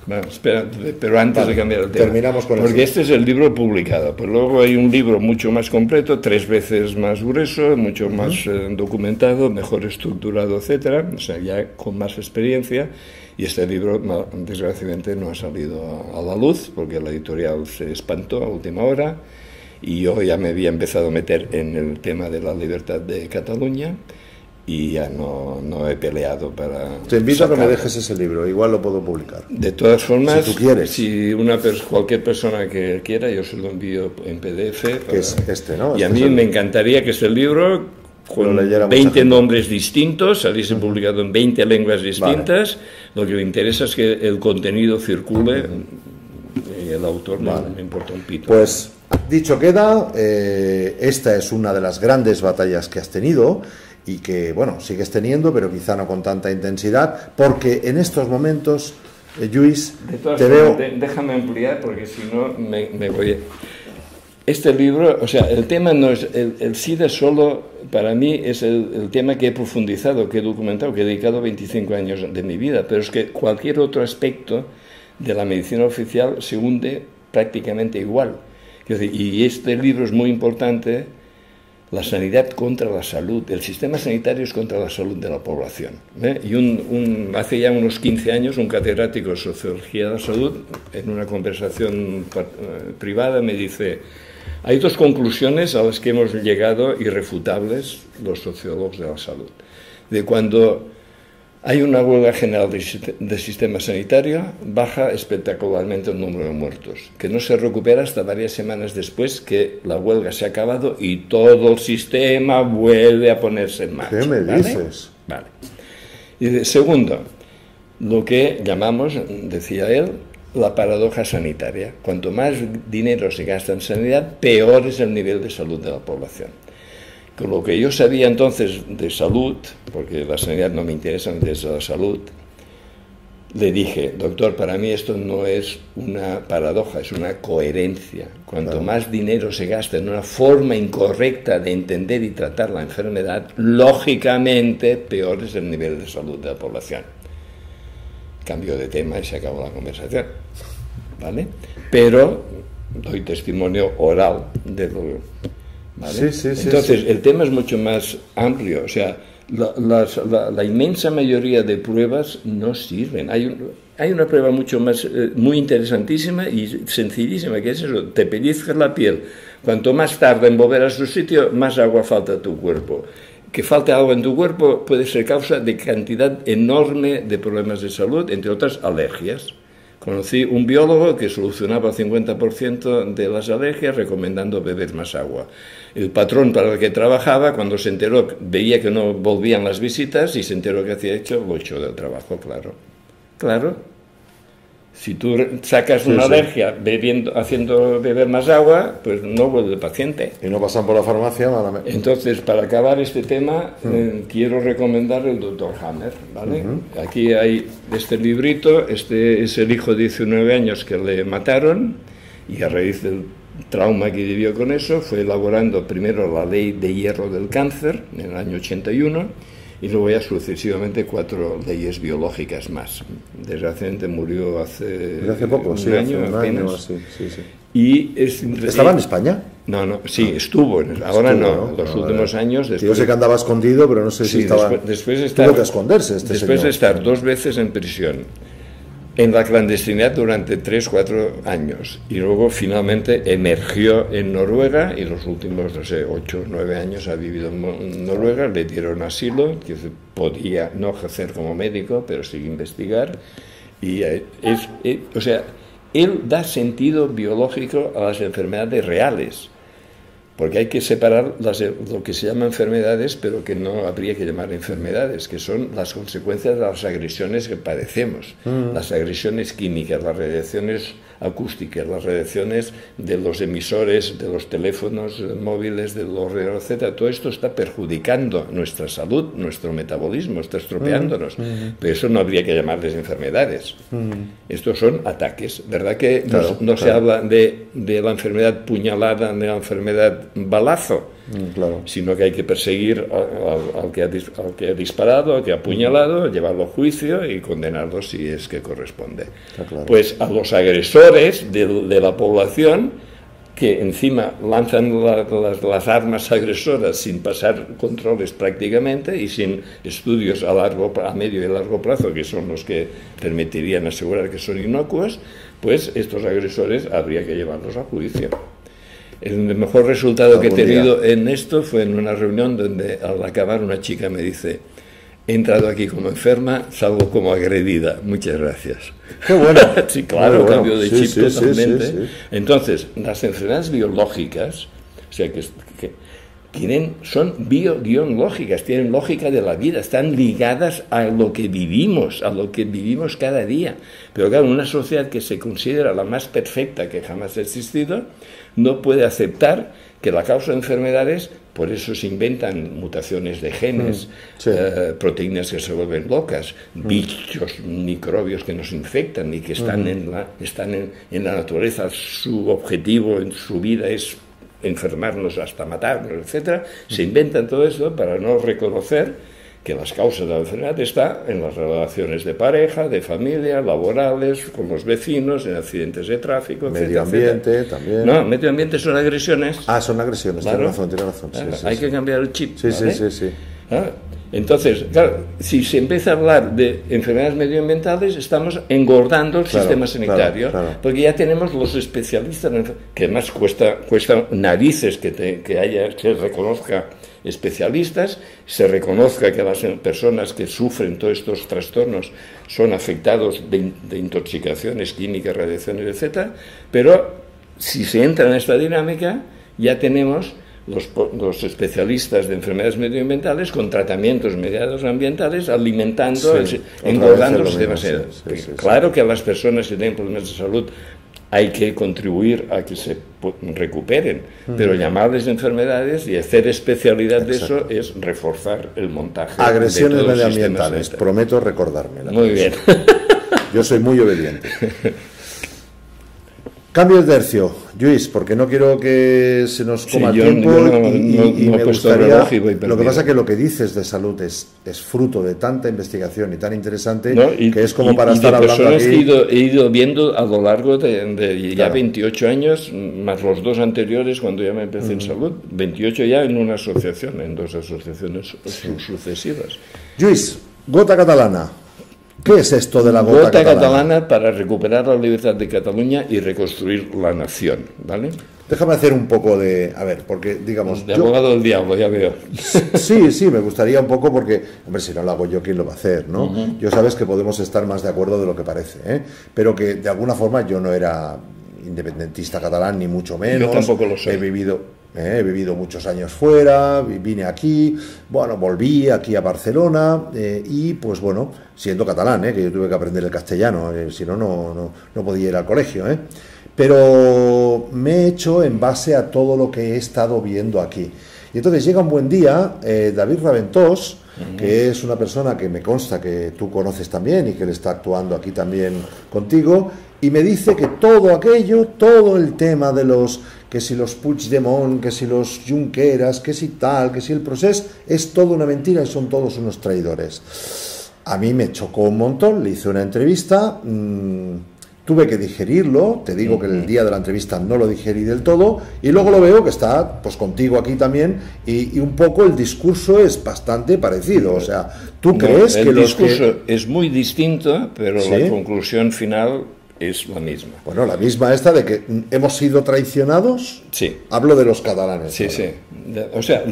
Bueno, espera, pero antes de cambiar el tema, terminamos con porque este es el libro publicado, pues luego hay un libro mucho más completo, 3 veces más grueso, mucho más documentado, mejor estructurado, etcétera, o sea, ya con más experiencia, y este libro desgraciadamente no ha salido a la luz porque la editorial se espantó a última hora y yo ya me había empezado a meter en el tema de la libertad de Cataluña y ya no he peleado para... Te invito a que me dejes ese libro, igual lo puedo publicar. De todas formas, si tú quieres. Si cualquier persona que quiera, yo se lo envío en PDF. Que es este, ¿no? Y a mí me encantaría que este libro, con 20 nombres distintos, saliese publicado en 20 lenguas distintas. Vale. Lo que me interesa es que el contenido circule y el autor me importa un pito. Pues dicho queda, esta es una de las grandes batallas que has tenido y que, bueno, sigues teniendo, pero quizá no con tanta intensidad, porque en estos momentos, Lluís, te veo... Déjame ampliar, porque si no me voy... Este libro, o sea, el tema no es... El SIDA solo, para mí, es el tema que he profundizado, que he documentado, que he dedicado 25 años de mi vida, pero es que cualquier otro aspecto de la medicina oficial se hunde prácticamente igual. Y este libro es muy importante. La sanidad contra la salud, el sistema sanitario es contra la salud de la población. Y hace ya unos 15 años un catedrático de Sociología de la Salud, en una conversación privada, me dice: hay dos conclusiones a las que hemos llegado irrefutables los sociólogos de la salud. De cuando hay una huelga general del sistema sanitario, baja espectacularmente el número de muertos, que no se recupera hasta varias semanas después que la huelga se ha acabado y todo el sistema vuelve a ponerse en marcha. ¿Qué me dices? Vale. Y segundo, lo que llamamos, decía él, la paradoja sanitaria. Cuanto más dinero se gasta en sanidad, peor es el nivel de salud de la población. Con lo que yo sabía entonces de salud, porque la sanidad no me interesa, me interesa la salud, le dije: doctor, para mí esto no es una paradoja, es una coherencia. Cuanto más dinero se gasta en una forma incorrecta de entender y tratar la enfermedad, lógicamente peor es el nivel de salud de la población. Cambio de tema y se acabó la conversación, ¿vale? Pero doy testimonio oral de lo... ¿Vale? Sí. Entonces, el tema es mucho más amplio. O sea, la inmensa mayoría de pruebas no sirven. Hay una prueba muy interesantísima y sencillísima, que es eso: te pellizcas la piel. Cuanto más tarda en volver a su sitio, más agua falta a tu cuerpo. Que falte agua en tu cuerpo puede ser causa de cantidad enorme de problemas de salud, entre otras alergias. Conocí un biólogo que solucionaba el 50% de las alergias recomendando beber más agua. El patrón para el que trabajaba, cuando se enteró, veía que no volvían las visitas y se enteró que hacía hecho, lo echó del trabajo, claro. Claro. Si tú sacas una alergia haciendo beber más agua, pues no vuelve el paciente. Y no pasan por la farmacia, malamente. Entonces, para acabar este tema, quiero recomendar el Dr. Hammer, ¿vale? Aquí hay este librito. Este es el hijo de 19 años que le mataron, y a raíz del trauma que vivió con eso, fue elaborando primero la ley de hierro del cáncer en el año 81, y luego ya sucesivamente 4 leyes biológicas más. Desgraciadamente murió hace poco, un año apenas. Sí. Y ¿estaba en España? No, sí, estuvo. Ahora no, los últimos años. Yo sé que andaba escondido, pero no sé si estaba... Tuvo que esconderse después señor. De estar 2 veces en prisión, en la clandestinidad durante 3-4 años, y luego finalmente emergió en Noruega, y los últimos, 8 o 9 años ha vivido en Noruega. Le dieron asilo, que podía no ejercer como médico, pero sí investigar, y o sea, él da sentido biológico a las enfermedades reales, porque hay que separar lo que se llama enfermedades, pero que no habría que llamar enfermedades, que son las consecuencias de las agresiones que padecemos, las agresiones químicas, las radiaciones acústicas, las radiaciones de los emisores, de los teléfonos móviles, del ordenador, etc. Todo esto está perjudicando nuestra salud, nuestro metabolismo, está estropeándonos. Pero eso no habría que llamarles enfermedades. Estos son ataques. ¿Verdad que no se habla de la enfermedad puñalada, de la enfermedad balazo? Sino que hay que perseguir al que ha disparado, al que ha apuñalado, llevarlo a juicio y condenarlo si es que corresponde. Pues a los agresores de la población, que encima lanzan las armas agresoras sin pasar controles prácticamente y sin estudios a medio y largo plazo, que son los que permitirían asegurar que son inocuos, pues estos agresores habría que llevarlos a juicio. El mejor resultado que he Algún día. tenido en esto fue en una reunión donde al acabar una chica me dice: he entrado aquí como enferma, salgo como agredida. Muchas gracias. Qué bueno. Sí, claro, Muy bueno. cambio de Sí, chip sí, sí, totalmente. sí, sí. Entonces, las enfermedades biológicas, o sea, que son bio-lógicas, tienen lógica de la vida, están ligadas a lo que vivimos cada día. Pero claro, una sociedad que se considera la más perfecta que jamás ha existido, no puede aceptar que la causa de enfermedades, por eso se inventan mutaciones de genes, Sí. proteínas que se vuelven locas, bichos, microbios que nos infectan y que están en la naturaleza. Su objetivo en su vida es enfermarnos hasta matarnos, etcétera. Se inventan todo eso para no reconocer que las causas de la enfermedad están en las relaciones de pareja, de familia, laborales, con los vecinos, en accidentes de tráfico, Medio etcétera, ambiente etcétera. también. No, medio ambiente son agresiones. Ah, son agresiones, Claro. tiene razón, tiene razón. Sí, Claro, sí, hay sí. que cambiar el chip. Sí, ¿vale? sí, sí, sí. ¿Ah? Entonces, claro, si se empieza a hablar de enfermedades medioambientales, estamos engordando el Claro, sistema sanitario, claro, claro. porque ya tenemos los especialistas, que además cuesta narices que se reconozca especialistas, se reconozca que las personas que sufren todos estos trastornos son afectados de intoxicaciones químicas, radiaciones, etcétera, pero si se entra en esta dinámica, ya tenemos los especialistas de enfermedades medioambientales con tratamientos mediados ambientales alimentando, Sí, engordando el otra sistema vez es lo sanitario. mismo, sí, sí, Claro que a las personas que tienen problemas de salud hay que contribuir a que se recuperen, pero llamarles enfermedades y hacer especialidad de eso es reforzar el montaje Agresiones de todo el sistema medioambientales, sanitario. prometo recordármela. Muy bien. Yo soy muy obediente. Cambio de tercio, Lluís, porque no quiero que se nos coma Sí, el yo tiempo no y he me puesto el gustaría... reloj y voy Lo que perdido. pasa es que lo que dices de salud es fruto de tanta investigación y tan interesante ¿No? que es como para y estar de hablando personas aquí... que he ido viendo a lo largo de ya Claro. 28 años, más los dos anteriores cuando ya me empecé en salud, 28 ya en una asociación, en dos asociaciones sucesivas. Lluís, gota catalana. ¿Qué es esto de la Gota catalana para recuperar la libertad de Cataluña y reconstruir la nación, ¿vale? Déjame hacer un poco de... A ver, porque digamos... De abogado del diablo, ya veo. Sí, me gustaría un poco porque, hombre, si no lo hago yo, ¿quién lo va a hacer, no? Yo sabes que podemos estar más de acuerdo de lo que parece, ¿eh? Pero que de alguna forma yo no era independentista catalán, ni mucho menos. Yo tampoco lo soy. He vivido muchos años fuera, vine aquí, bueno, volví aquí a Barcelona y pues bueno, siendo catalán, que yo tuve que aprender el castellano, si no, no podía ir al colegio, pero me he hecho en base a todo lo que he estado viendo aquí. Y entonces llega un buen día, David Raventós, que es una persona que me consta que tú conoces también y que le está actuando aquí también contigo, y me dice que todo aquello, todo el tema de los, que si los Puigdemont, que si los Junqueras, que si tal, que si el proceso, es toda una mentira y son todos unos traidores. A mí me chocó un montón, le hice una entrevista, tuve que digerirlo, te digo que el día de la entrevista no lo digerí del todo, y luego lo veo que está pues contigo aquí también, y un poco el discurso es bastante parecido, o sea, ¿tú crees que el los discurso que... es muy distinto, pero ¿Sí? la conclusión final es la misma. Bueno, la misma esta de que hemos sido traicionados, Sí. Hablo de los catalanes. Sí, ahora. sí. O sea,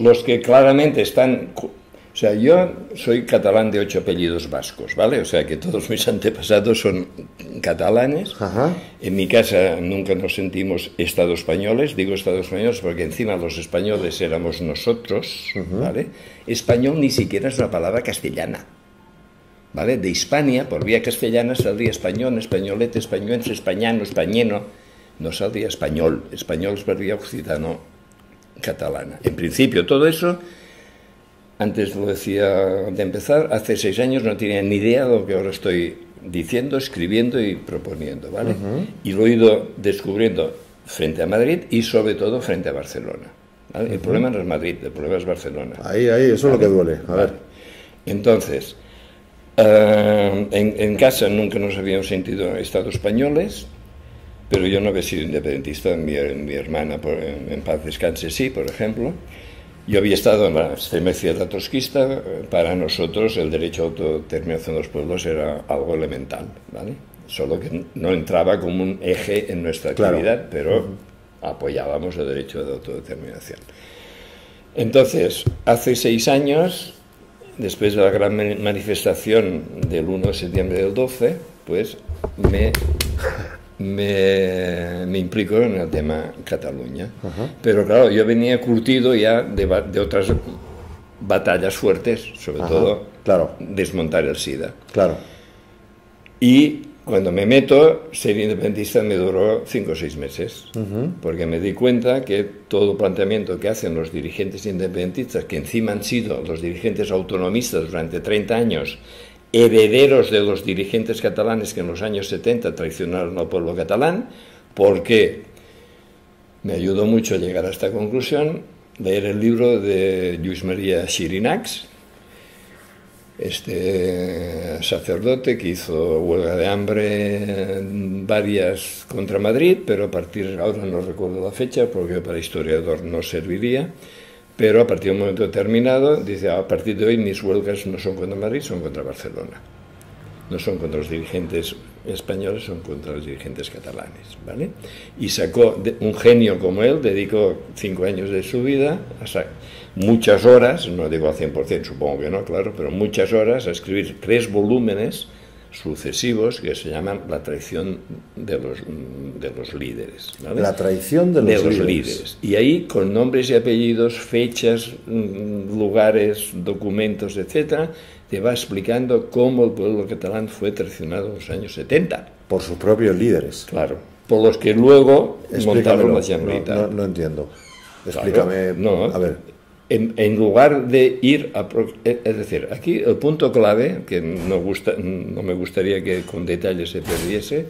los que claramente están... O sea, yo soy catalán de 8 apellidos vascos, ¿vale? O sea, que todos mis antepasados son catalanes. Ajá. En mi casa nunca nos sentimos Estado españoles. Digo Estado españoles porque encima los españoles éramos nosotros, ¿vale? Español ni siquiera es una palabra castellana. ¿Vale? De Hispania, por vía castellana, saldría español, españolete, españolense, españano, españeno. No saldría español. Español es por vía occitano-catalana. En principio, todo eso, antes lo decía de empezar, hace 6 años no tenía ni idea de lo que ahora estoy diciendo, escribiendo y proponiendo, ¿vale? Y lo he ido descubriendo frente a Madrid y sobre todo frente a Barcelona, ¿vale? El problema no es Madrid, el problema es Barcelona. Ahí, eso es lo que duele. A ver. Entonces, en casa nunca nos habíamos sentido Estado españoles, pero yo no había sido independentista. Mi hermana, en paz descanse, sí, por ejemplo. Yo había estado en la extrema izquierda trotskista. Para nosotros el derecho a autodeterminación de los pueblos era algo elemental, ¿vale? Solo que no entraba como un eje en nuestra actividad, pero apoyábamos el derecho de autodeterminación. Entonces, hace 6 años, después de la gran manifestación del 1 de septiembre del 12, pues me implico en el tema Cataluña. Pero claro, yo venía curtido ya de otras batallas fuertes, sobre todo desmontar el SIDA. Claro. Y cuando me meto, ser independentista me duró 5 o 6 meses, porque me di cuenta que todo planteamiento que hacen los dirigentes independentistas, que encima han sido los dirigentes autonomistas durante 30 años, herederos de los dirigentes catalanes que en los años 70 traicionaron al pueblo catalán, porque me ayudó mucho a llegar a esta conclusión, leer el libro de Lluís Maria Xirinacs, este sacerdote que hizo huelga de hambre varias contra Madrid, pero a partir, ahora no recuerdo la fecha porque para historiador no serviría, pero a partir de un momento determinado dice, a partir de hoy mis huelgas no son contra Madrid, son contra Barcelona. No son contra los dirigentes españoles, son contra los dirigentes catalanes, ¿vale? Y sacó, un genio como él, dedicó 5 años de su vida, muchas horas, no digo al 100%, supongo que no, claro, pero muchas horas a escribir 3 volúmenes sucesivos que se llaman La traición de los líderes, ¿vale? La traición de los líderes. Y ahí, con nombres y apellidos, fechas, lugares, documentos, etcétera, te va explicando cómo el pueblo catalán fue traicionado en los años 70. Por sus propios líderes. Claro, por los que luego montaron la Generalitat. No entiendo. Explícame. Claro, no, a ver. En lugar de ir a... Es decir, aquí el punto clave, que no me gustaría que con detalle se perdiese,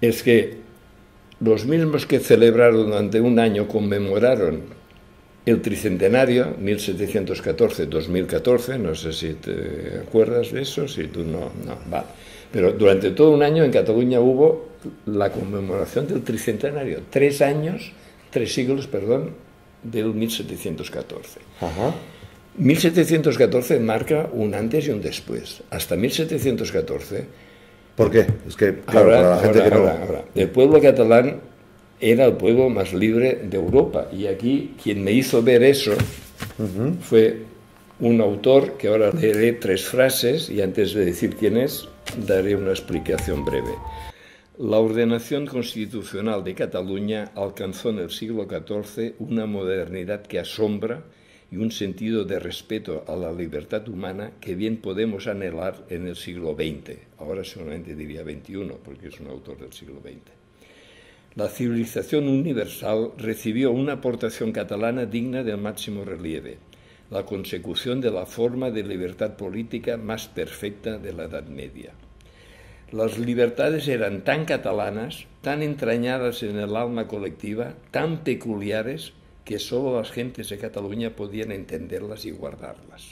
es que los mismos que celebraron durante un año, conmemoraron el tricentenario, 1714-2014, no sé si te acuerdas de eso, si tú no, vale. Pero durante todo un año en Cataluña hubo la conmemoración del tricentenario, 3 siglos, del 1714. 1714 marca un antes y un después. Hasta 1714... ¿Por qué? Es que, claro, para la gente que no... El pueblo catalán era el pueblo más libre de Europa. Y aquí quien me hizo ver eso fue un autor que ahora leeré 3 frases y antes de decir quién es, daré una explicación breve. La ordenación constitucional de Cataluña alcanzó en el siglo XIV una modernidad que asombra y un sentido de respeto a la libertad humana que bien podemos anhelar en el siglo XX. Ahora seguramente diría XXI, porque es un autor del siglo XX. La civilización universal recibió una aportación catalana digna del máximo relieve, la consecución de la forma de libertad política más perfecta de la Edad Media. Las libertades eran tan catalanas, tan entrañadas en el alma colectiva, tan peculiares, que solo las gentes de Cataluña podían entenderlas y guardarlas.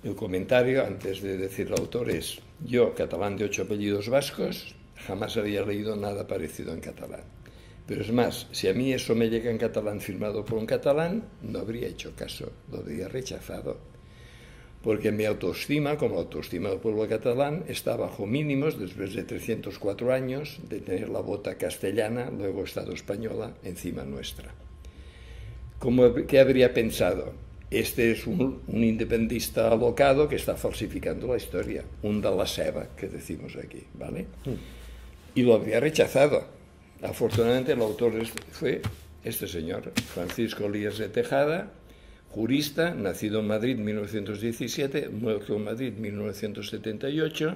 El comentario, antes de decir el autor, es: yo, catalán de 8 apellidos vascos, jamás había leído nada parecido en catalán. Pero es más, si a mí eso me llega en catalán firmado por un catalán, no habría hecho caso, lo habría rechazado. Porque mi autoestima, como la autoestima del pueblo catalán, está bajo mínimos después de 304 años de tener la bota castellana, luego Estado española, encima nuestra. ¿Qué habría pensado? Este es un independentista alocado que está falsificando la historia, un de la ceba, que decimos aquí, ¿vale? Y lo habría rechazado. Afortunadamente el autor fue este señor, Francisco Elías de Tejada, jurista, nacido en Madrid en 1917, muerto en Madrid en 1978,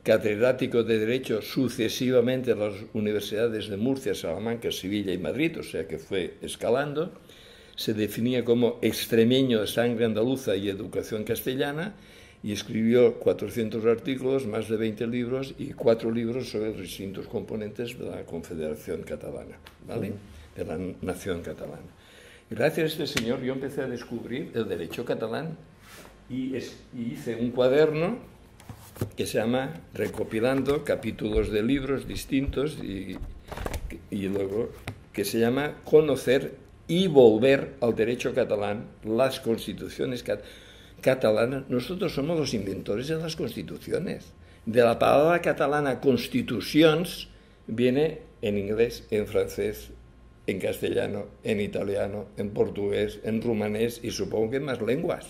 catedrático de Derecho sucesivamente en las universidades de Murcia, Salamanca, Sevilla y Madrid, o sea que fue escalando. Se definía como extremeño de sangre andaluza y educación castellana y escribió 400 artículos, más de 20 libros y 4 libros sobre los distintos componentes de la Confederación Catalana, ¿vale? De la nación catalana. Gracias a este señor yo empecé a descubrir el derecho catalán y hice un cuaderno que se llama Recopilando capítulos de libros distintos y luego que se llama Conocer y volver al derecho catalán, las constituciones catalanas. Nosotros somos los inventores de las constituciones. De la palabra catalana constitucions viene en inglés, en francés, en castellano, en italiano, en portugués, en rumanés y supongo que en más lenguas.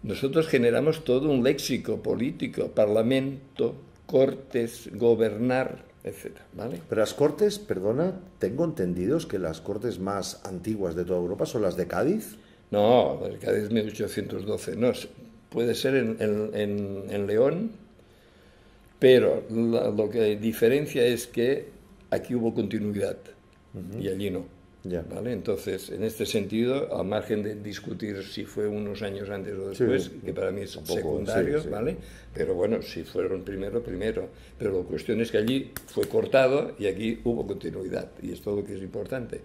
Nosotros generamos todo un léxico político, parlamento, cortes, gobernar, etc. ¿Vale? Pero las cortes, perdona, tengo entendidos que las cortes más antiguas de toda Europa son las de Cádiz. No, las de Cádiz 1812, no, puede ser en León, pero lo que diferencia es que aquí hubo continuidad y allí no. Ya. ¿Vale? Entonces, en este sentido, al margen de discutir si fue unos años antes o después, Sí, que para mí es poco, secundario, sí. ¿vale? Pero bueno, si fueron primero. Pero la cuestión es que allí fue cortado y aquí hubo continuidad, y es todo lo que es importante.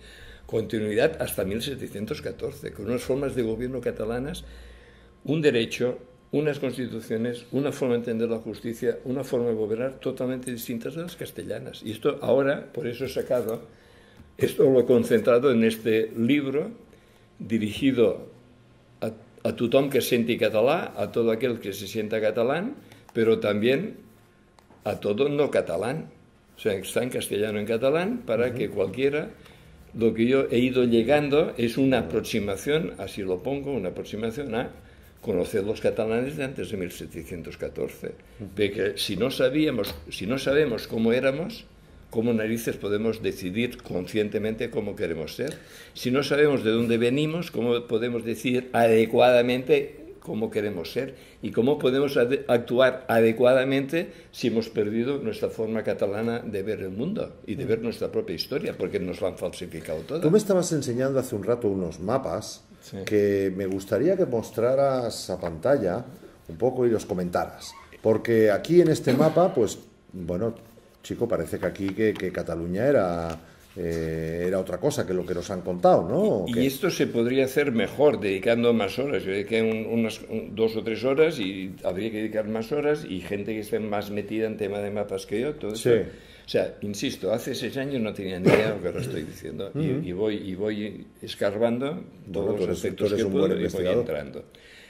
Continuidad hasta 1714, con unas formas de gobierno catalanas, un derecho, unas constituciones, una forma de entender la justicia, una forma de gobernar totalmente distintas de las castellanas. Y esto ahora, por eso he sacado... Esto lo he concentrado en este libro dirigido a tothom que senti català, a todo aquel que se sienta catalán, pero también a todo no catalán. O sea, está en castellano, en catalán, para que cualquiera... Lo que yo he ido llegando es una aproximación, así lo pongo, una aproximación a conocer los catalanes de antes de 1714. Porque si no sabemos cómo éramos, ¿cómo narices podemos decidir conscientemente cómo queremos ser? Si no sabemos de dónde venimos, ¿cómo podemos decidir adecuadamente cómo queremos ser? ¿Y cómo podemos actuar adecuadamente si hemos perdido nuestra forma catalana de ver el mundo y de ver nuestra propia historia? Porque nos lo han falsificado todo. Tú me estabas enseñando hace un rato unos mapas que me gustaría que mostraras a pantalla un poco y los comentaras. Porque aquí en este mapa, pues, bueno... Chico, parece que aquí que Cataluña era otra cosa que lo que nos han contado, ¿no? Y esto se podría hacer mejor, dedicando más horas. Yo dediqué unas 2 o 3 horas y habría que dedicar más horas y gente que esté más metida en tema de mapas que yo. Todo eso. O sea, insisto, hace 6 años no tenía ni idea de lo que ahora estoy diciendo. Y voy escarbando todos los aspectos que puedo y voy entrando.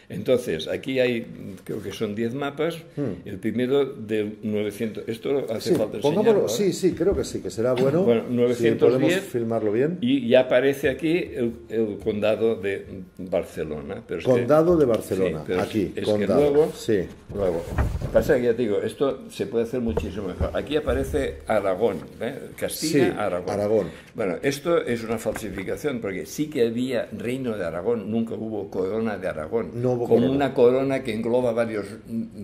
Entonces, aquí hay, creo que son 10 mapas. El primero del 900. Esto hace falta enseñarlo. Sí, creo que sí, que será bueno. Bueno, 910. Si podemos filmarlo bien. Y ya aparece aquí el condado de Barcelona. Pero condado de Barcelona, sí, aquí. Es condado. Que luego, pasa que ya te digo, esto se puede hacer muchísimo mejor. Aquí aparece Aragón, Castilla, Aragón. Bueno, esto es una falsificación, porque sí que había reino de Aragón, nunca hubo corona de Aragón. No hubo como corona. Una corona que engloba varios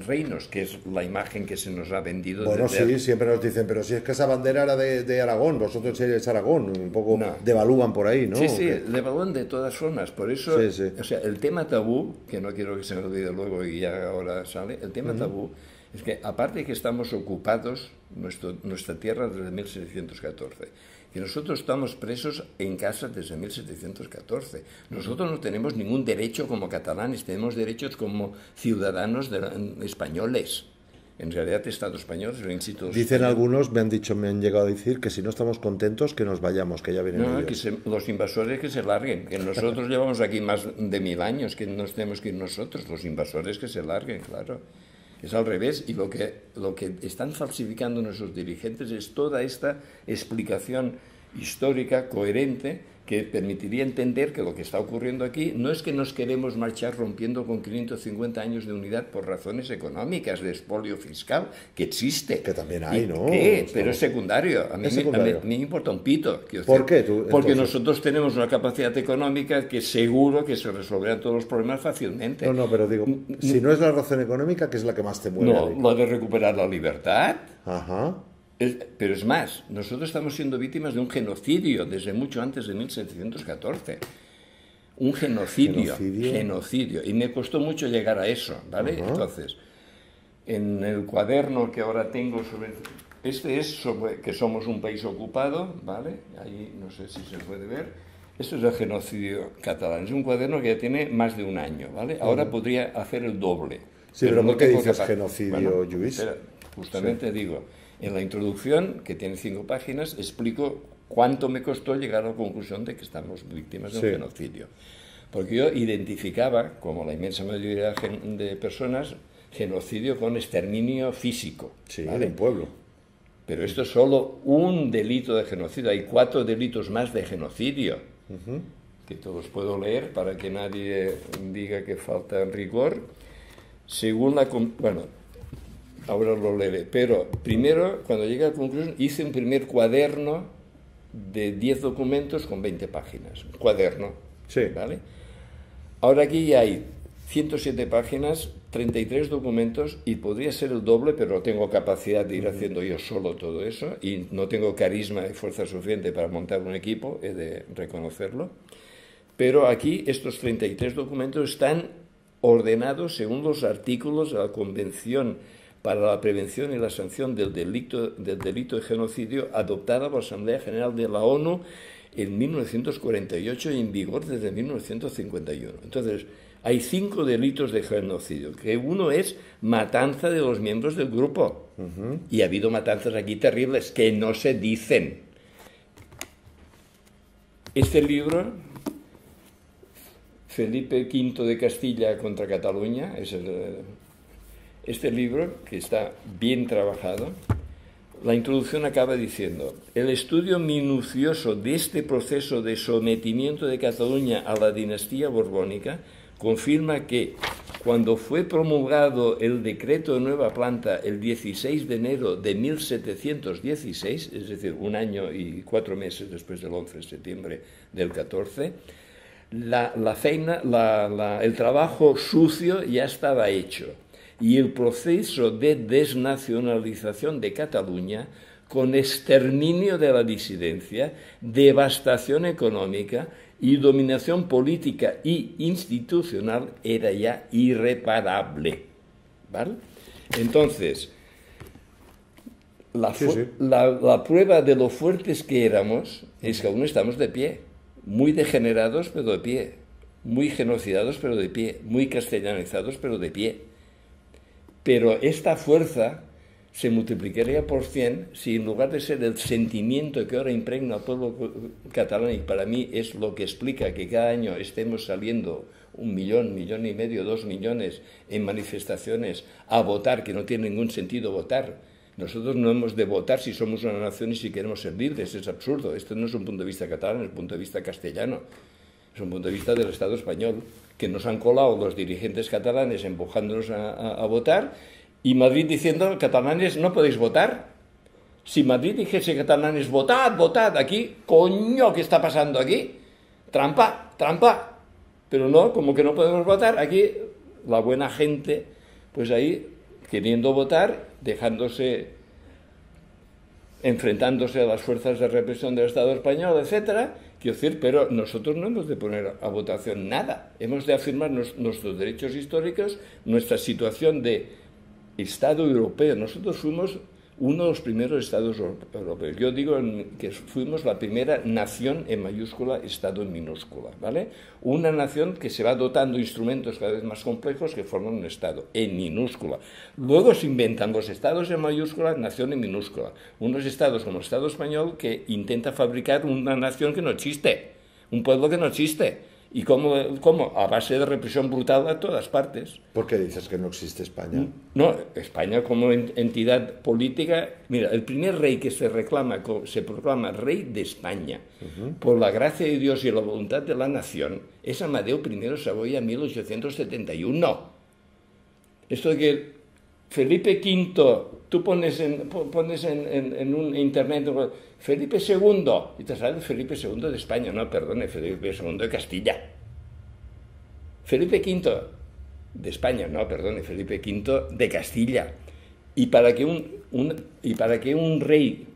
reinos, que es la imagen que se nos ha vendido. Bueno, sí, siempre nos dicen, pero si es que esa bandera era de Aragón, vosotros eres Aragón, un poco devalúan por ahí, ¿no? Sí, devalúan de todas formas, por eso, o sea, el tema tabú, que no quiero que se me olvide luego y ya ahora sale, el tema tabú es que aparte de que estamos ocupados nuestra tierra desde 1714, que nosotros estamos presos en casa desde 1714. Nosotros no tenemos ningún derecho como catalanes, tenemos derechos como ciudadanos españoles. En realidad, Estado español es el instituto. Dicen algunos, me han llegado a decir que si no estamos contentos, que nos vayamos, que ya vienen ellos. Que los invasores que se larguen, que nosotros llevamos aquí más de 1000 años, que nos tenemos que ir nosotros, los invasores que se larguen, claro. Es al revés, y lo que están falsificando nuestros dirigentes es toda esta explicación histórica coherente que permitiría entender que lo que está ocurriendo aquí no es que nos queremos marchar rompiendo con 550 años de unidad por razones económicas, de expolio fiscal, que existe. Que también hay, ¿no? Pero es secundario. A mí me importa un pito. ¿Por qué? Porque nosotros tenemos una capacidad económica que seguro que se resolverán todos los problemas fácilmente. No, pero digo, si no es la razón económica, ¿qué es la que más te mueve? No, la de recuperar la libertad. Ajá. Pero es más, nosotros estamos siendo víctimas de un genocidio desde mucho antes de 1714. Un genocidio. Y me costó mucho llegar a eso, ¿vale? Entonces, en el cuaderno que ahora tengo sobre... Este es sobre que somos un país ocupado, ¿vale? Ahí no sé si se puede ver. Esto es el genocidio catalán. Es un cuaderno que ya tiene más de un año, ¿vale? Ahora podría hacer el doble. Sí, pero ¿por no qué dices genocidio, Lluís? Justamente digo... En la introducción, que tiene 5 páginas, explico cuánto me costó llegar a la conclusión de que estamos víctimas de un genocidio. Porque yo identificaba, como la inmensa mayoría de personas, genocidio con exterminio físico. Sí, ¿vale? en pueblo. Pero esto es solo un delito de genocidio. Hay 4 delitos más de genocidio, que todos puedo leer para que nadie diga que falta rigor. Según la... Bueno, ahora lo leeré. Pero primero, cuando llegué a la conclusión, hice un primer cuaderno de 10 documentos con 20 páginas. Un cuaderno. Sí. ¿Vale? Ahora aquí ya hay 107 páginas, 33 documentos, y podría ser el doble, pero no tengo capacidad de ir haciendo yo solo todo eso, y no tengo carisma y fuerza suficiente para montar un equipo, he de reconocerlo. Pero aquí estos 33 documentos están ordenados según los artículos de la Convención para la Prevención y la Sanción del delito de genocidio, adoptada por la Asamblea General de la ONU en 1948 y en vigor desde 1951. Entonces, hay 5 delitos de genocidio, que uno es matanza de los miembros del grupo. Y ha habido matanzas aquí terribles que no se dicen. Este libro, Felipe V de Castilla contra Cataluña, este libro, que está bien trabajado, la introducción acaba diciendo: el estudio minucioso de este proceso de sometimiento de Cataluña a la dinastía borbónica confirma que, cuando fue promulgado el decreto de nueva planta el 16 de enero de 1716, es decir, 1 año y 4 meses después del 11 de septiembre del 14, el trabajo sucio ya estaba hecho, y el proceso de desnacionalización de Cataluña, con exterminio de la disidencia, devastación económica y dominación política y institucional, era ya irreparable. ¿Vale? Entonces, la prueba de lo fuertes que éramos es que aún estamos de pie, muy degenerados pero de pie, muy genocidados pero de pie, muy castellanizados pero de pie. Pero esta fuerza se multiplicaría por 100 si, en lugar de ser el sentimiento que ahora impregna al pueblo catalán, y para mí es lo que explica que cada año estemos saliendo 1 millón, 1,5 millones, 2 millones en manifestaciones a votar, que no tiene ningún sentido votar. Nosotros no hemos de votar si somos una nación y si queremos ser libres, es absurdo. Esto no es un punto de vista catalán, es un punto de vista castellano. Es un punto de vista del Estado español, que nos han colado los dirigentes catalanes empujándonos a votar, y Madrid diciendo: catalanes, no podéis votar. Si Madrid dijese: catalanes, votad, votad, aquí, coño, ¿qué está pasando aquí? Trampa, trampa. Pero no, como que no podemos votar, aquí la buena gente, pues ahí, queriendo votar, enfrentándose a las fuerzas de represión del Estado español, etcétera. Quiero decir, pero nosotros no hemos de poner a votación nada. Hemos de afirmar nuestros derechos históricos, nuestra situación de Estado europeo. Nosotros fuimos uno de los primeros estados europeos. Yo digo que fuimos la primera nación en mayúscula, Estado en minúscula, ¿vale? Una nación que se va dotando instrumentos cada vez más complejos que forman un Estado en minúscula. Luego se inventan los estados en mayúscula, nación en minúscula. Unos estados como el Estado español, que intenta fabricar una nación que no existe, un pueblo que no existe. ¿Y cómo? A base de represión brutal a todas partes. ¿Por qué dices que no existe España? No, España como entidad política... Mira, el primer rey que se proclama rey de España, por la gracia de Dios y la voluntad de la nación, es Amadeo I Saboya, 1871. Esto de que Felipe V, tú pones en un internet Felipe II, y te sale Felipe II de España. No, perdone, Felipe II de Castilla. Felipe V de España, no, perdone, Felipe V de Castilla. Y para que un rey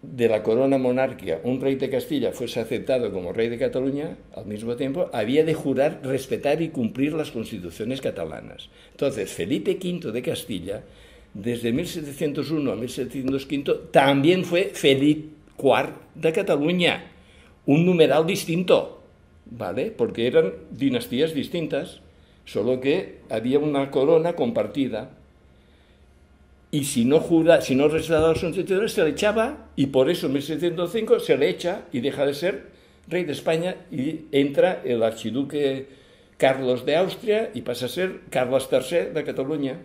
de la corona monárquica, un rey de Castilla, fuese aceptado como rey de Cataluña, al mismo tiempo había de jurar respetar y cumplir las constituciones catalanas. Entonces, Felipe V de Castilla, desde 1701 a 1705, también fue Felipe IV de Cataluña, un numeral distinto, ¿vale? Porque eran dinastías distintas, solo que había una corona compartida. Y si no respetaba las constituciones, se le echaba, y por eso en 1705 se le echa y deja de ser rey de España, y entra el archiduque Carlos de Austria y pasa a ser Carlos III de Cataluña.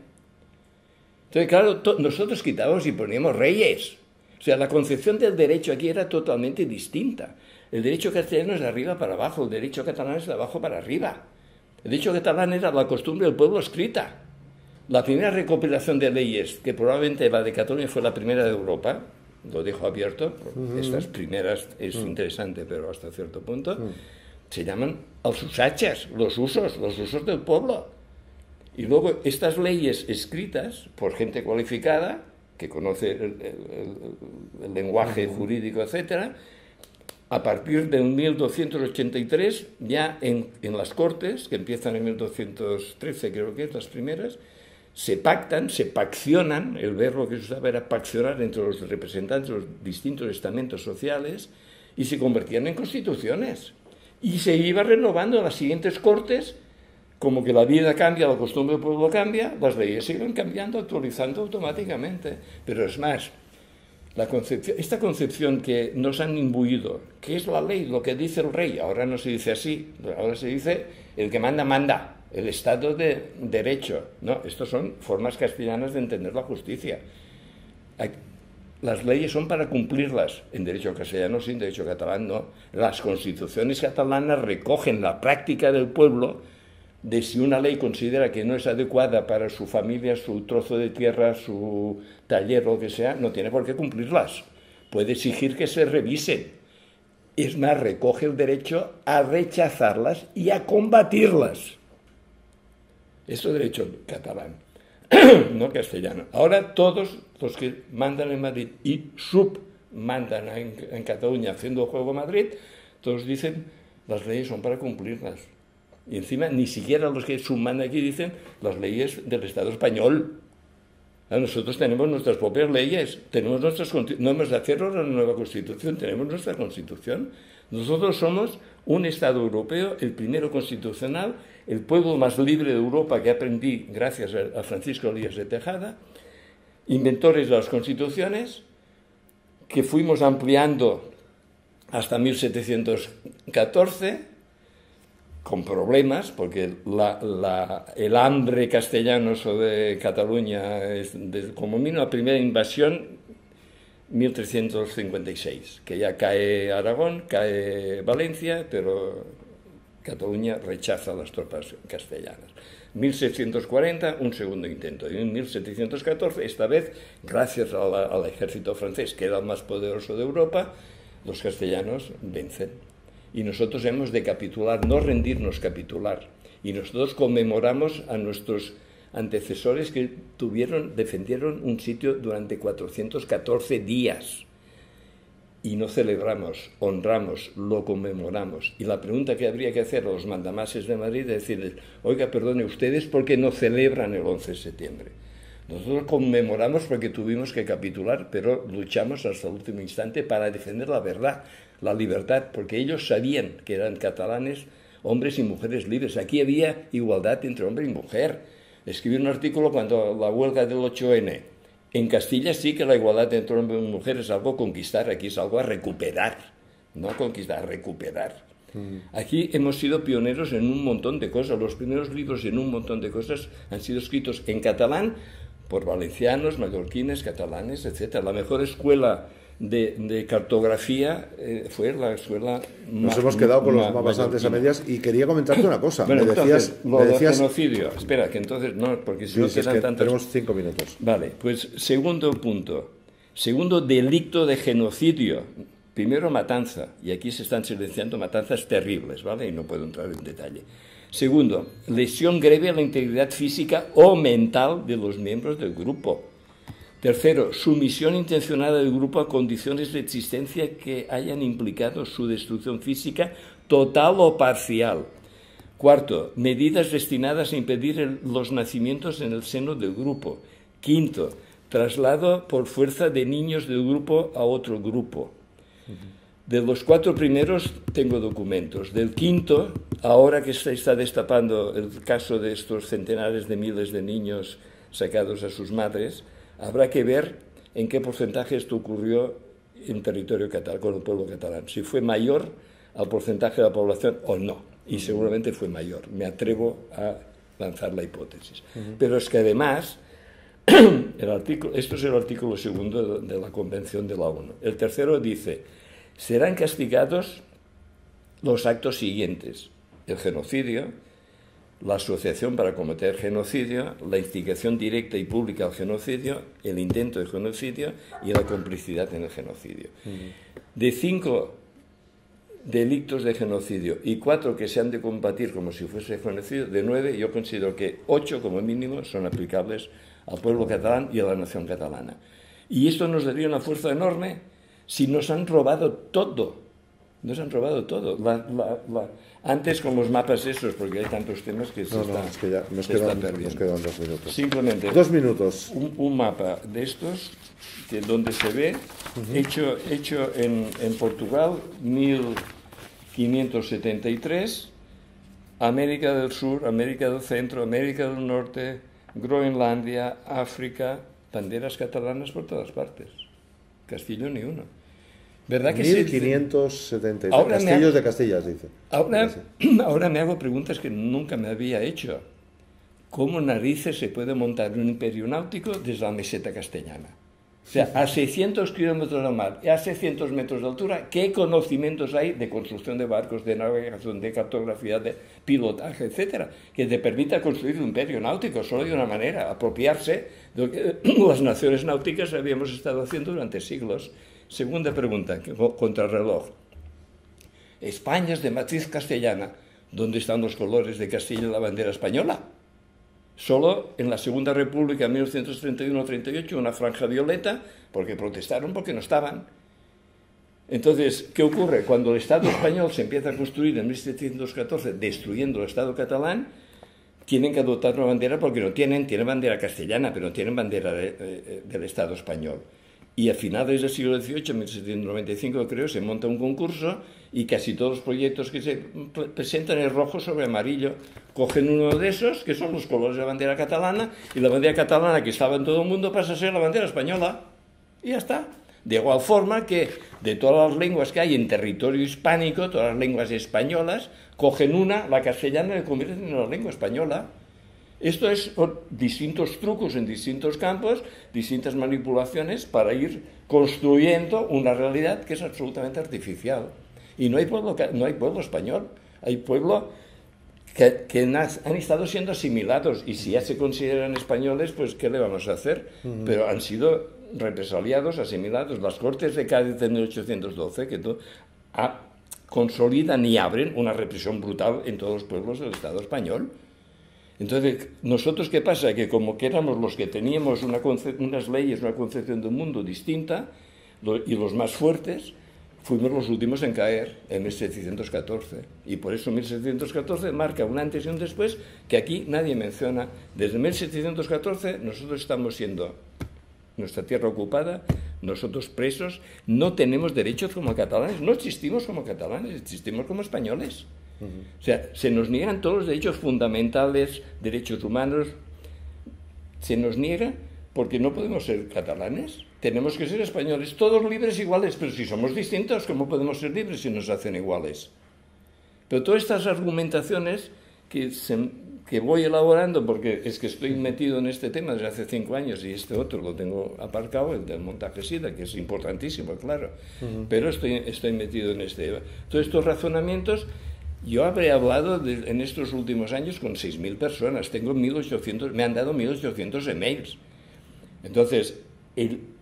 Entonces, claro, nosotros quitábamos y poníamos reyes. O sea, la concepción del derecho aquí era totalmente distinta. El derecho castellano es de arriba para abajo, el derecho catalán es de abajo para arriba. El derecho catalán era la costumbre del pueblo escrita. La primera recopilación de leyes, que probablemente la de Cataluña fue la primera de Europa, lo dejo abierto, estas primeras es interesante, pero hasta cierto punto, se llaman els usatges, los usos del pueblo. Y luego estas leyes escritas por gente cualificada, que conoce el lenguaje jurídico, etcétera, a partir del 1283, ya en las Cortes, que empiezan en 1213, creo que es, las primeras, se pactan, se paccionan, el verbo que se usaba era paccionar entre los representantes de los distintos estamentos sociales, y se convertían en constituciones. Y se iba renovando en las siguientes Cortes, como que la vida cambia, la costumbre del pueblo cambia, las leyes se iban cambiando, actualizando automáticamente. Pero es más, esta concepción que nos han imbuido, ¿qué es la ley? Lo que dice el rey. Ahora no se dice así, ahora se dice el que manda, manda. El Estado de Derecho. No, estas son formas castellanas de entender la justicia. Las leyes son para cumplirlas. En derecho castellano sí, en derecho catalán no. Las constituciones catalanas recogen la práctica del pueblo de si una ley considera que no es adecuada para su familia, su trozo de tierra, su taller o lo que sea, no tiene por qué cumplirlas. Puede exigir que se revisen. Es más, recoge el derecho a rechazarlas y a combatirlas. Esto es derecho catalán, no castellano. Ahora todos los que mandan en Madrid y submandan en Cataluña haciendo juego Madrid, todos dicen las leyes son para cumplirlas. Y encima ni siquiera los que submandan aquí dicen las leyes del Estado español. Nosotros tenemos nuestras propias leyes, no hemos de hacer una nueva constitución, tenemos nuestra constitución. Nosotros somos un Estado europeo, el primero constitucional, el pueblo más libre de Europa, que aprendí gracias a Francisco Elías de Tejada, inventores de las constituciones, que fuimos ampliando hasta 1714, con problemas, porque el hambre castellano sobre Cataluña es como mínimo la primera invasión 1356, que ya cae Aragón, cae Valencia, pero Cataluña rechaza las tropas castellanas. 1640, un segundo intento, y en 1714, esta vez, gracias al ejército francés, que era el más poderoso de Europa, los castellanos vencen. Y nosotros hemos de capitular, no rendirnos, capitular. Y nosotros conmemoramos a nuestros antecesores que defendieron un sitio durante 414 días. Y no celebramos, honramos, lo conmemoramos. Y la pregunta que habría que hacer a los mandamases de Madrid es decirles, oiga, perdone, ¿ustedes por qué no celebran el 11 de septiembre? Nosotros conmemoramos porque tuvimos que capitular, pero luchamos hasta el último instante para defender la verdad, la libertad, porque ellos sabían que eran catalanes, hombres y mujeres libres. Aquí había igualdad entre hombre y mujer. Escribí un artículo cuando la huelga del 8N. En Castilla sí que la igualdad entre hombre y mujer es algo a conquistar, aquí es algo a recuperar, no a conquistar, a recuperar. Aquí hemos sido pioneros en un montón de cosas. Los primeros libros en un montón de cosas han sido escritos en catalán por valencianos, mallorquines, catalanes, etc. La mejor escuela de cartografía fue la escuela... Nos hemos quedado con los mapas antes a medias y quería comentarte una cosa. Bueno, me decías genocidio. Espera, que entonces no, porque si no quedan tantas... Tenemos 5 minutos. Vale, pues segundo punto. Segundo delito de genocidio. Primero, matanza. Y aquí se están silenciando matanzas terribles, ¿vale? Y no puedo entrar en detalle. Segundo, lesión grave a la integridad física o mental de los miembros del grupo. Tercero, sumisión intencionada del grupo a condiciones de existencia que hayan implicado su destrucción física total o parcial. Cuarto, medidas destinadas a impedir los nacimientos en el seno del grupo. Quinto, traslado por fuerza de niños del grupo a otro grupo. De los 4 primeros tengo documentos. Del quinto, ahora que se está destapando el caso de estos centenares de miles de niños sacados a sus madres, habrá que ver en qué porcentaje esto ocurrió en territorio catalán, con el pueblo catalán. Si fue mayor al porcentaje de la población o no. Y seguramente fue mayor. Me atrevo a lanzar la hipótesis. Pero es que además Esto es el artículo 2 de la Convención de la ONU. El tercero dice: serán castigados los actos siguientes: el genocidio, la asociación para cometer genocidio, la instigación directa y pública al genocidio, el intento de genocidio y la complicidad en el genocidio. De 5 delitos de genocidio y 4 que se han de combatir como si fuese genocidio, de 9 yo considero que 8 como mínimo son aplicables al pueblo catalán y a la nación catalana. Y esto nos daría una fuerza enorme si nos han robado todo. Nos han robado todo. Antes con los mapas esos, porque hay tantos temas que se están perdiendo. Nos quedan 2 minutos. Simplemente 2 minutos. Un mapa de estos, donde se ve, hecho en Portugal, 1573, América del Sur, América del Centro, América del Norte, Groenlandia, África, banderas catalanas por todas partes. Castillo ni uno. ¿Verdad que 1573. Castillos de Castillas, dice. Ahora me hago preguntas que nunca me había hecho. ¿Cómo narices se puede montar un imperio náutico desde la meseta castellana? O sea, a 600 kilómetros del mar y a 600 metros de altura, ¿qué conocimientos hay de construcción de barcos, de navegación, de cartografía, de pilotaje, etcétera, que te permita construir un imperio náutico? Solo de una manera: apropiarse de lo que las naciones náuticas habíamos estado haciendo durante siglos. Segunda pregunta, contrarreloj. España es de matriz castellana. ¿Dónde están los colores de Castilla y la bandera española? Solo en la Segunda República, en 1931-38, una franja violeta, porque protestaron, porque no estaban. Entonces, ¿qué ocurre? Cuando el Estado español se empieza a construir en 1714, destruyendo el Estado catalán, tienen que adoptar una bandera porque no tienen bandera castellana, pero no tienen bandera del Estado español. Y a finales del siglo XVIII, en 1795 creo, se monta un concurso y casi todos los proyectos que se presentan es rojo sobre amarillo. Cogen uno de esos, que son los colores de la bandera catalana, y la bandera catalana que estaba en todo el mundo pasa a ser la bandera española. Y ya está. De igual forma que de todas las lenguas que hay en territorio hispánico, todas las lenguas españolas, cogen una, la castellana, y la convierten en la lengua española. Esto es distintos trucos en distintos campos, distintas manipulaciones para ir construyendo una realidad que es absolutamente artificial. Y no hay pueblo español, hay pueblo que han estado siendo asimilados, y si ya se consideran españoles, pues ¿qué le vamos a hacer? Pero han sido represaliados, asimilados. Las Cortes de Cádiz de 1812 que consolidan y abren una represión brutal en todos los pueblos del Estado español. Entonces, ¿nosotros qué pasa? Que como que éramos los que teníamos unas leyes, una concepción del mundo distinta, y los más fuertes, fuimos los últimos en caer en 1714. Y por eso 1714 marca un antes y un después que aquí nadie menciona. Desde 1714 nosotros estamos siendo nuestra tierra ocupada, nosotros presos, no tenemos derechos como catalanes, no existimos como catalanes, existimos como españoles. O sea, se nos niegan todos los derechos fundamentales, derechos humanos, se nos niega porque no podemos ser catalanes, tenemos que ser españoles, todos libres iguales, pero si somos distintos, ¿cómo podemos ser libres si nos hacen iguales? Pero todas estas argumentaciones que voy elaborando, porque es que estoy metido en este tema desde hace 5 años y este otro lo tengo aparcado, el del montaje SIDA, que es importantísimo, claro, pero estoy metido en este. Todos estos razonamientos. Yo habré hablado en estos últimos años con 6.000 personas, tengo 1.800, me han dado 1.800 emails. Entonces,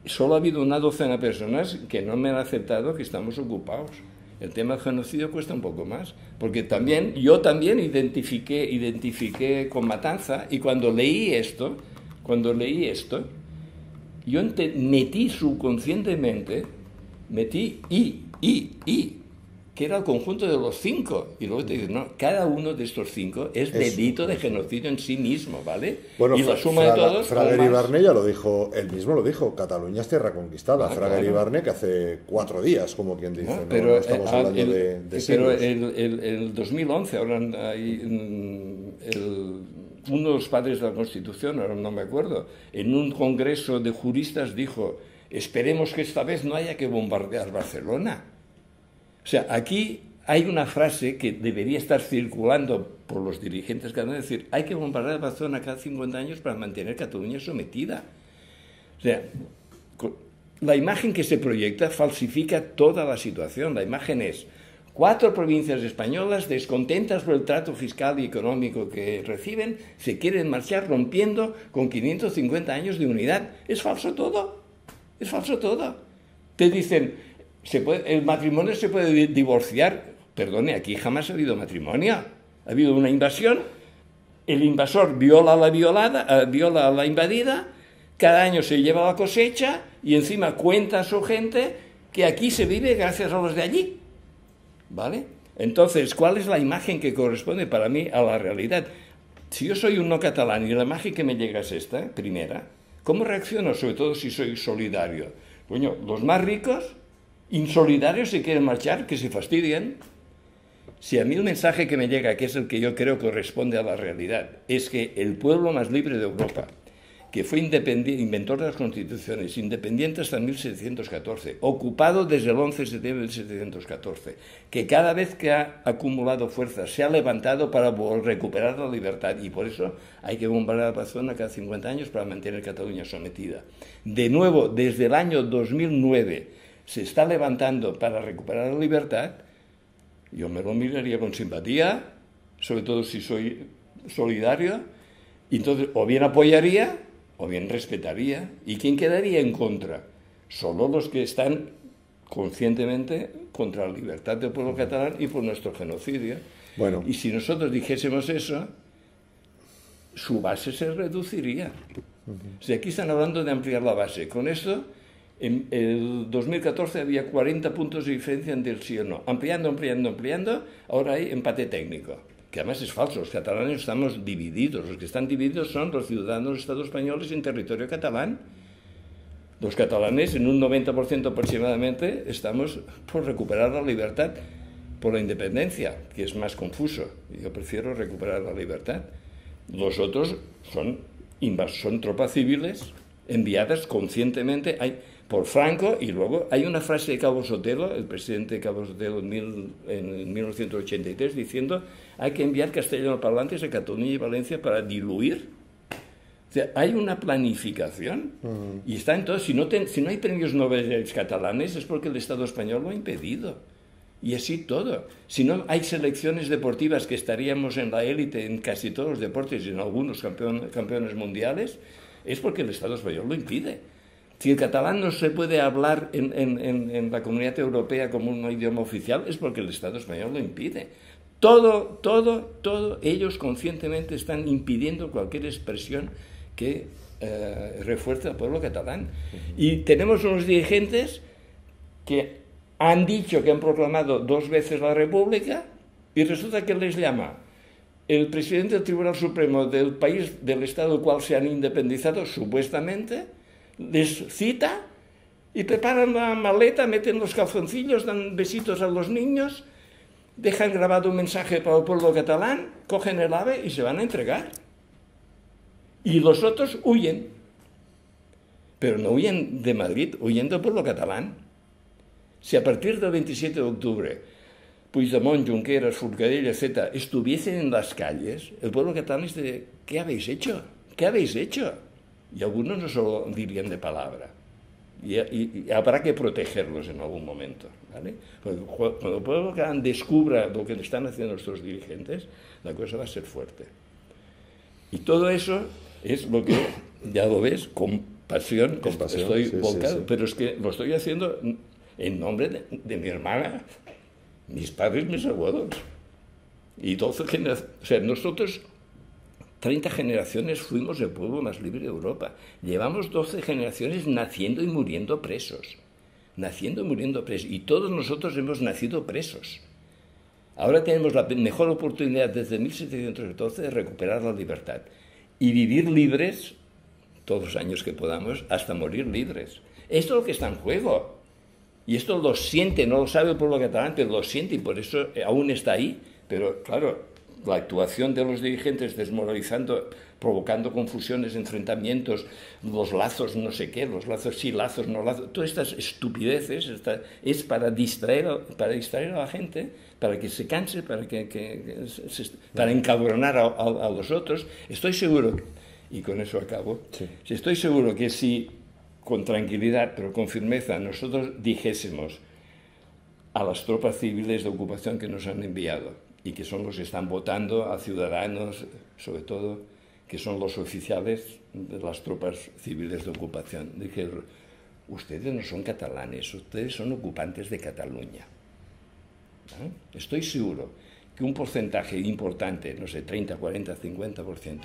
solo ha habido una docena de personas que no me han aceptado que estamos ocupados. El tema del genocidio cuesta un poco más, porque yo también identifiqué con Matanza, y cuando leí esto, yo metí subconscientemente, que era el conjunto de los 5, y luego te dices, no, cada uno de estos 5 es delito de genocidio en sí mismo, ¿vale? Bueno, y la suma de todos... Fraga-Iribarne ya lo dijo, él mismo lo dijo, Cataluña es tierra conquistada. Fraga-Iribarne, que hace 4 días, como quien dice, no estamos hablando de siglos. Pero el 2011, ahora hay uno de los padres de la Constitución, ahora no me acuerdo, en un congreso de juristas dijo, esperemos que esta vez no haya que bombardear Barcelona. O sea, aquí hay una frase que debería estar circulando por los dirigentes catalanes, es decir, hay que bombardear Barcelona cada 50 años para mantener Cataluña sometida. O sea, la imagen que se proyecta falsifica toda la situación. La imagen es 4 provincias españolas descontentas por el trato fiscal y económico que reciben, se quieren marchar rompiendo con 550 años de unidad. Es falso todo. Es falso todo. Te dicen, el matrimonio se puede divorciar. Perdone, aquí jamás ha habido matrimonio. Ha habido una invasión, el invasor viola a la violada, viola a la invadida, cada año se lleva la cosecha y encima cuenta a su gente que aquí se vive gracias a los de allí. ¿Vale? Entonces, ¿cuál es la imagen que corresponde para mí a la realidad? Si yo soy un no catalán y la imagen que me llega es esta, primera, ¿cómo reacciono? Sobre todo si soy solidario. Coño, los más ricos, insolidarios, se quieren marchar, que se fastidien. Si a mí el mensaje que me llega, que es el que yo creo corresponde a la realidad, es que el pueblo más libre de Europa, que fue inventor de las constituciones, independiente hasta 1714, ocupado desde el 11 de septiembre de 1714, que cada vez que ha acumulado fuerzas se ha levantado para recuperar la libertad, y por eso hay que bombardear Barcelona cada 50 años para mantener Cataluña sometida. De nuevo, desde el año 2009 se está levantando para recuperar la libertad. Yo me lo miraría con simpatía, sobre todo si soy solidario, y entonces o bien apoyaría o bien respetaría. ¿Y quién quedaría en contra? Solo los que están conscientemente contra la libertad del pueblo catalán y por nuestro genocidio. Bueno. Y si nosotros dijésemos eso, su base se reduciría. O sea, aquí están hablando de ampliar la base. Con esto, en el 2014 había 40 puntos de diferencia entre el sí o no. Ampliando, ahora hay empate técnico. Que además es falso, los catalanes estamos divididos. Los que están divididos son los ciudadanos del Estado españoles en territorio catalán. Los catalanes, en un 90% aproximadamente, estamos por recuperar la libertad, por la independencia, que es más confuso. Yo prefiero recuperar la libertad. Los otros son tropas civiles enviadas conscientemente por Franco, y luego hay una frase de Calvo Sotelo, el presidente Calvo Sotelo en 1983, diciendo hay que enviar castellanoparlantes a Cataluña y Valencia para diluir. O sea, hay una planificación y está en todo. Si no hay premios Nobel catalanes es porque el Estado español lo ha impedido. Y así todo. Si no hay selecciones deportivas que estaríamos en la élite en casi todos los deportes y en algunos campeones mundiales, es porque el Estado español lo impide. Si el catalán no se puede hablar en la Comunidad Europea como un idioma oficial, es porque el Estado español lo impide. Todo, ellos conscientemente están impidiendo cualquier expresión que refuerce al pueblo catalán. Y tenemos unos dirigentes que han dicho que han proclamado 2 veces la República y resulta que les llama el presidente del Tribunal Supremo del país, del Estado del cual se han independizado, supuestamente, les cita y preparan la maleta, meten los calzoncillos, dan besitos a los niños, dejan grabado un mensaje para el pueblo catalán, cogen el AVE y se van a entregar. Y los otros huyen. Pero no huyen de Madrid, huyen del pueblo catalán. Si a partir del 27 de octubre Puigdemont, Junqueras, Forcadell, etc., estuviesen en las calles, el pueblo catalán dice, ¿qué habéis hecho? ¿Qué habéis hecho? Y algunos no solo dirían de palabra. Y habrá que protegerlos en algún momento, ¿vale? Cuando el pueblo catalán descubra lo que le están haciendo nuestros dirigentes, la cosa va a ser fuerte. Y todo eso es lo que, ya lo ves, con pasión estoy volcado. Sí. Pero es que lo estoy haciendo en nombre de mi hermana, mis padres, mis abuelos. Y 12 generaciones. O sea, nosotros 30 generaciones fuimos el pueblo más libre de Europa. Llevamos 12 generaciones naciendo y muriendo presos. Naciendo y muriendo presos. Y todos nosotros hemos nacido presos. Ahora tenemos la mejor oportunidad desde 1714 de recuperar la libertad. Y vivir libres todos los años que podamos hasta morir libres. Esto es lo que está en juego. Y esto lo siente, no lo sabe el pueblo catalán, pero lo siente y por eso aún está ahí. Pero claro, la actuación de los dirigentes desmoralizando, provocando confusiones, enfrentamientos, los lazos no sé qué, los lazos sí, lazos no lazos, todas estas estupideces es para distraer a la gente, para que se canse, para encabronar a los otros. Estoy seguro, y con eso acabo, sí. Estoy seguro que si con tranquilidad, pero con firmeza, nosotros dijésemos a las tropas civiles de ocupación que nos han enviado, y que son los que están votando, a ciudadanos, sobre todo, que son los oficiales de las tropas civiles de ocupación. Dije, ustedes no son catalanes, ustedes son ocupantes de Cataluña. ¿Eh? Estoy seguro que un porcentaje importante, no sé, 30, 40, 50%,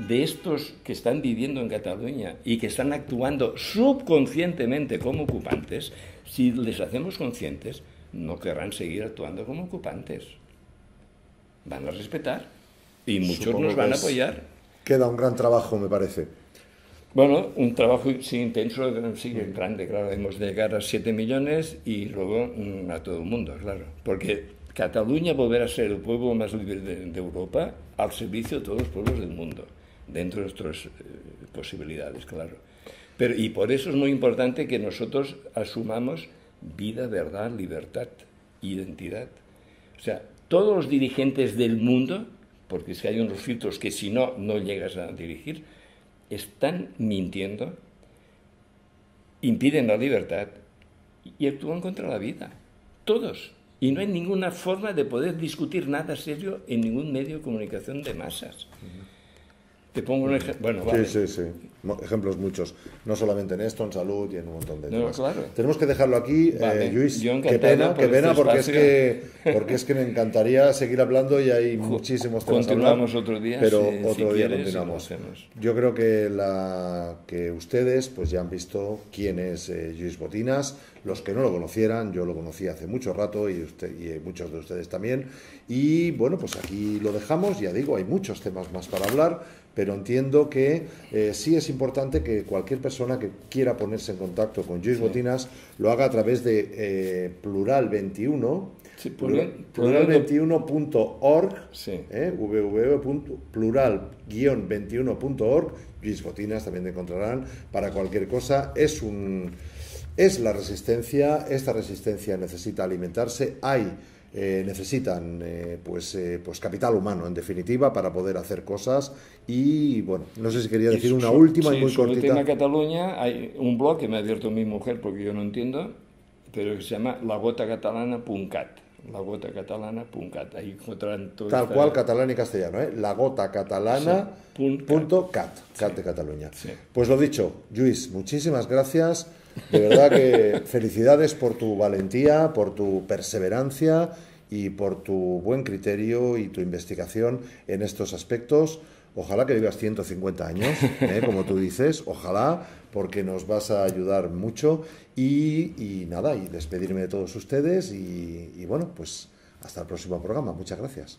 de estos que están viviendo en Cataluña y que están actuando subconscientemente como ocupantes, si les hacemos conscientes, no querrán seguir actuando como ocupantes. Van a respetar y muchos nos van a apoyar. Queda un gran trabajo, me parece. Bueno, un trabajo sí intenso, sí grande, claro. Hemos de llegar a 7 millones y luego a todo el mundo, claro. Porque Cataluña volverá a ser el pueblo más libre de Europa al servicio de todos los pueblos del mundo, dentro de nuestras posibilidades, claro. Y por eso es muy importante que nosotros asumamos vida, verdad, libertad, identidad. O sea, todos los dirigentes del mundo, porque es que hay unos filtros que si no, no llegas a dirigir, están mintiendo, impiden la libertad y actúan contra la vida. Todos. Y no hay ninguna forma de poder discutir nada serio en ningún medio de comunicación de masas. Te pongo un ejemplo. Bueno, vale. Sí. Ejemplos muchos. No solamente en esto, en salud y en un montón de temas. Claro. Tenemos que dejarlo aquí, vale. Luis. Qué pena porque es que me encantaría seguir hablando y hay muchísimos temas. Continuamos otro día. Pero si otro día quieres, continuamos. Yo creo que ustedes pues ya han visto quién es Lluís Botinas. Los que no lo conocieran, yo lo conocí hace mucho rato y muchos de ustedes también. Y bueno, pues aquí lo dejamos. Ya digo, hay muchos temas más para hablar, pero entiendo que sí es importante que cualquier persona que quiera ponerse en contacto con Lluís Botinas lo haga a través de Plural 21, plural21.org, www.plural-21.org. Lluís Botinas también te encontrarán para cualquier cosa. Es la resistencia, esta resistencia necesita alimentarse, necesitan pues capital humano en definitiva para poder hacer cosas. Y bueno, no sé si quería decir una última y muy cortita. Sobre el tema Cataluña hay un blog que me ha abierto mi mujer porque yo no entiendo, pero que se llama lagotacatalana.cat. lagotacatalana.cat. Ahí encontrarán todo tal cual, catalán y castellano, lagotacatalana.cat, cat de Cataluña. Sí. Pues lo dicho, Lluís, muchísimas gracias. De verdad que felicidades por tu valentía, por tu perseverancia y por tu buen criterio y tu investigación en estos aspectos. Ojalá que vivas 150 años, como tú dices, ojalá, porque nos vas a ayudar mucho. Y nada, y despedirme de todos ustedes y bueno, pues hasta el próximo programa. Muchas gracias.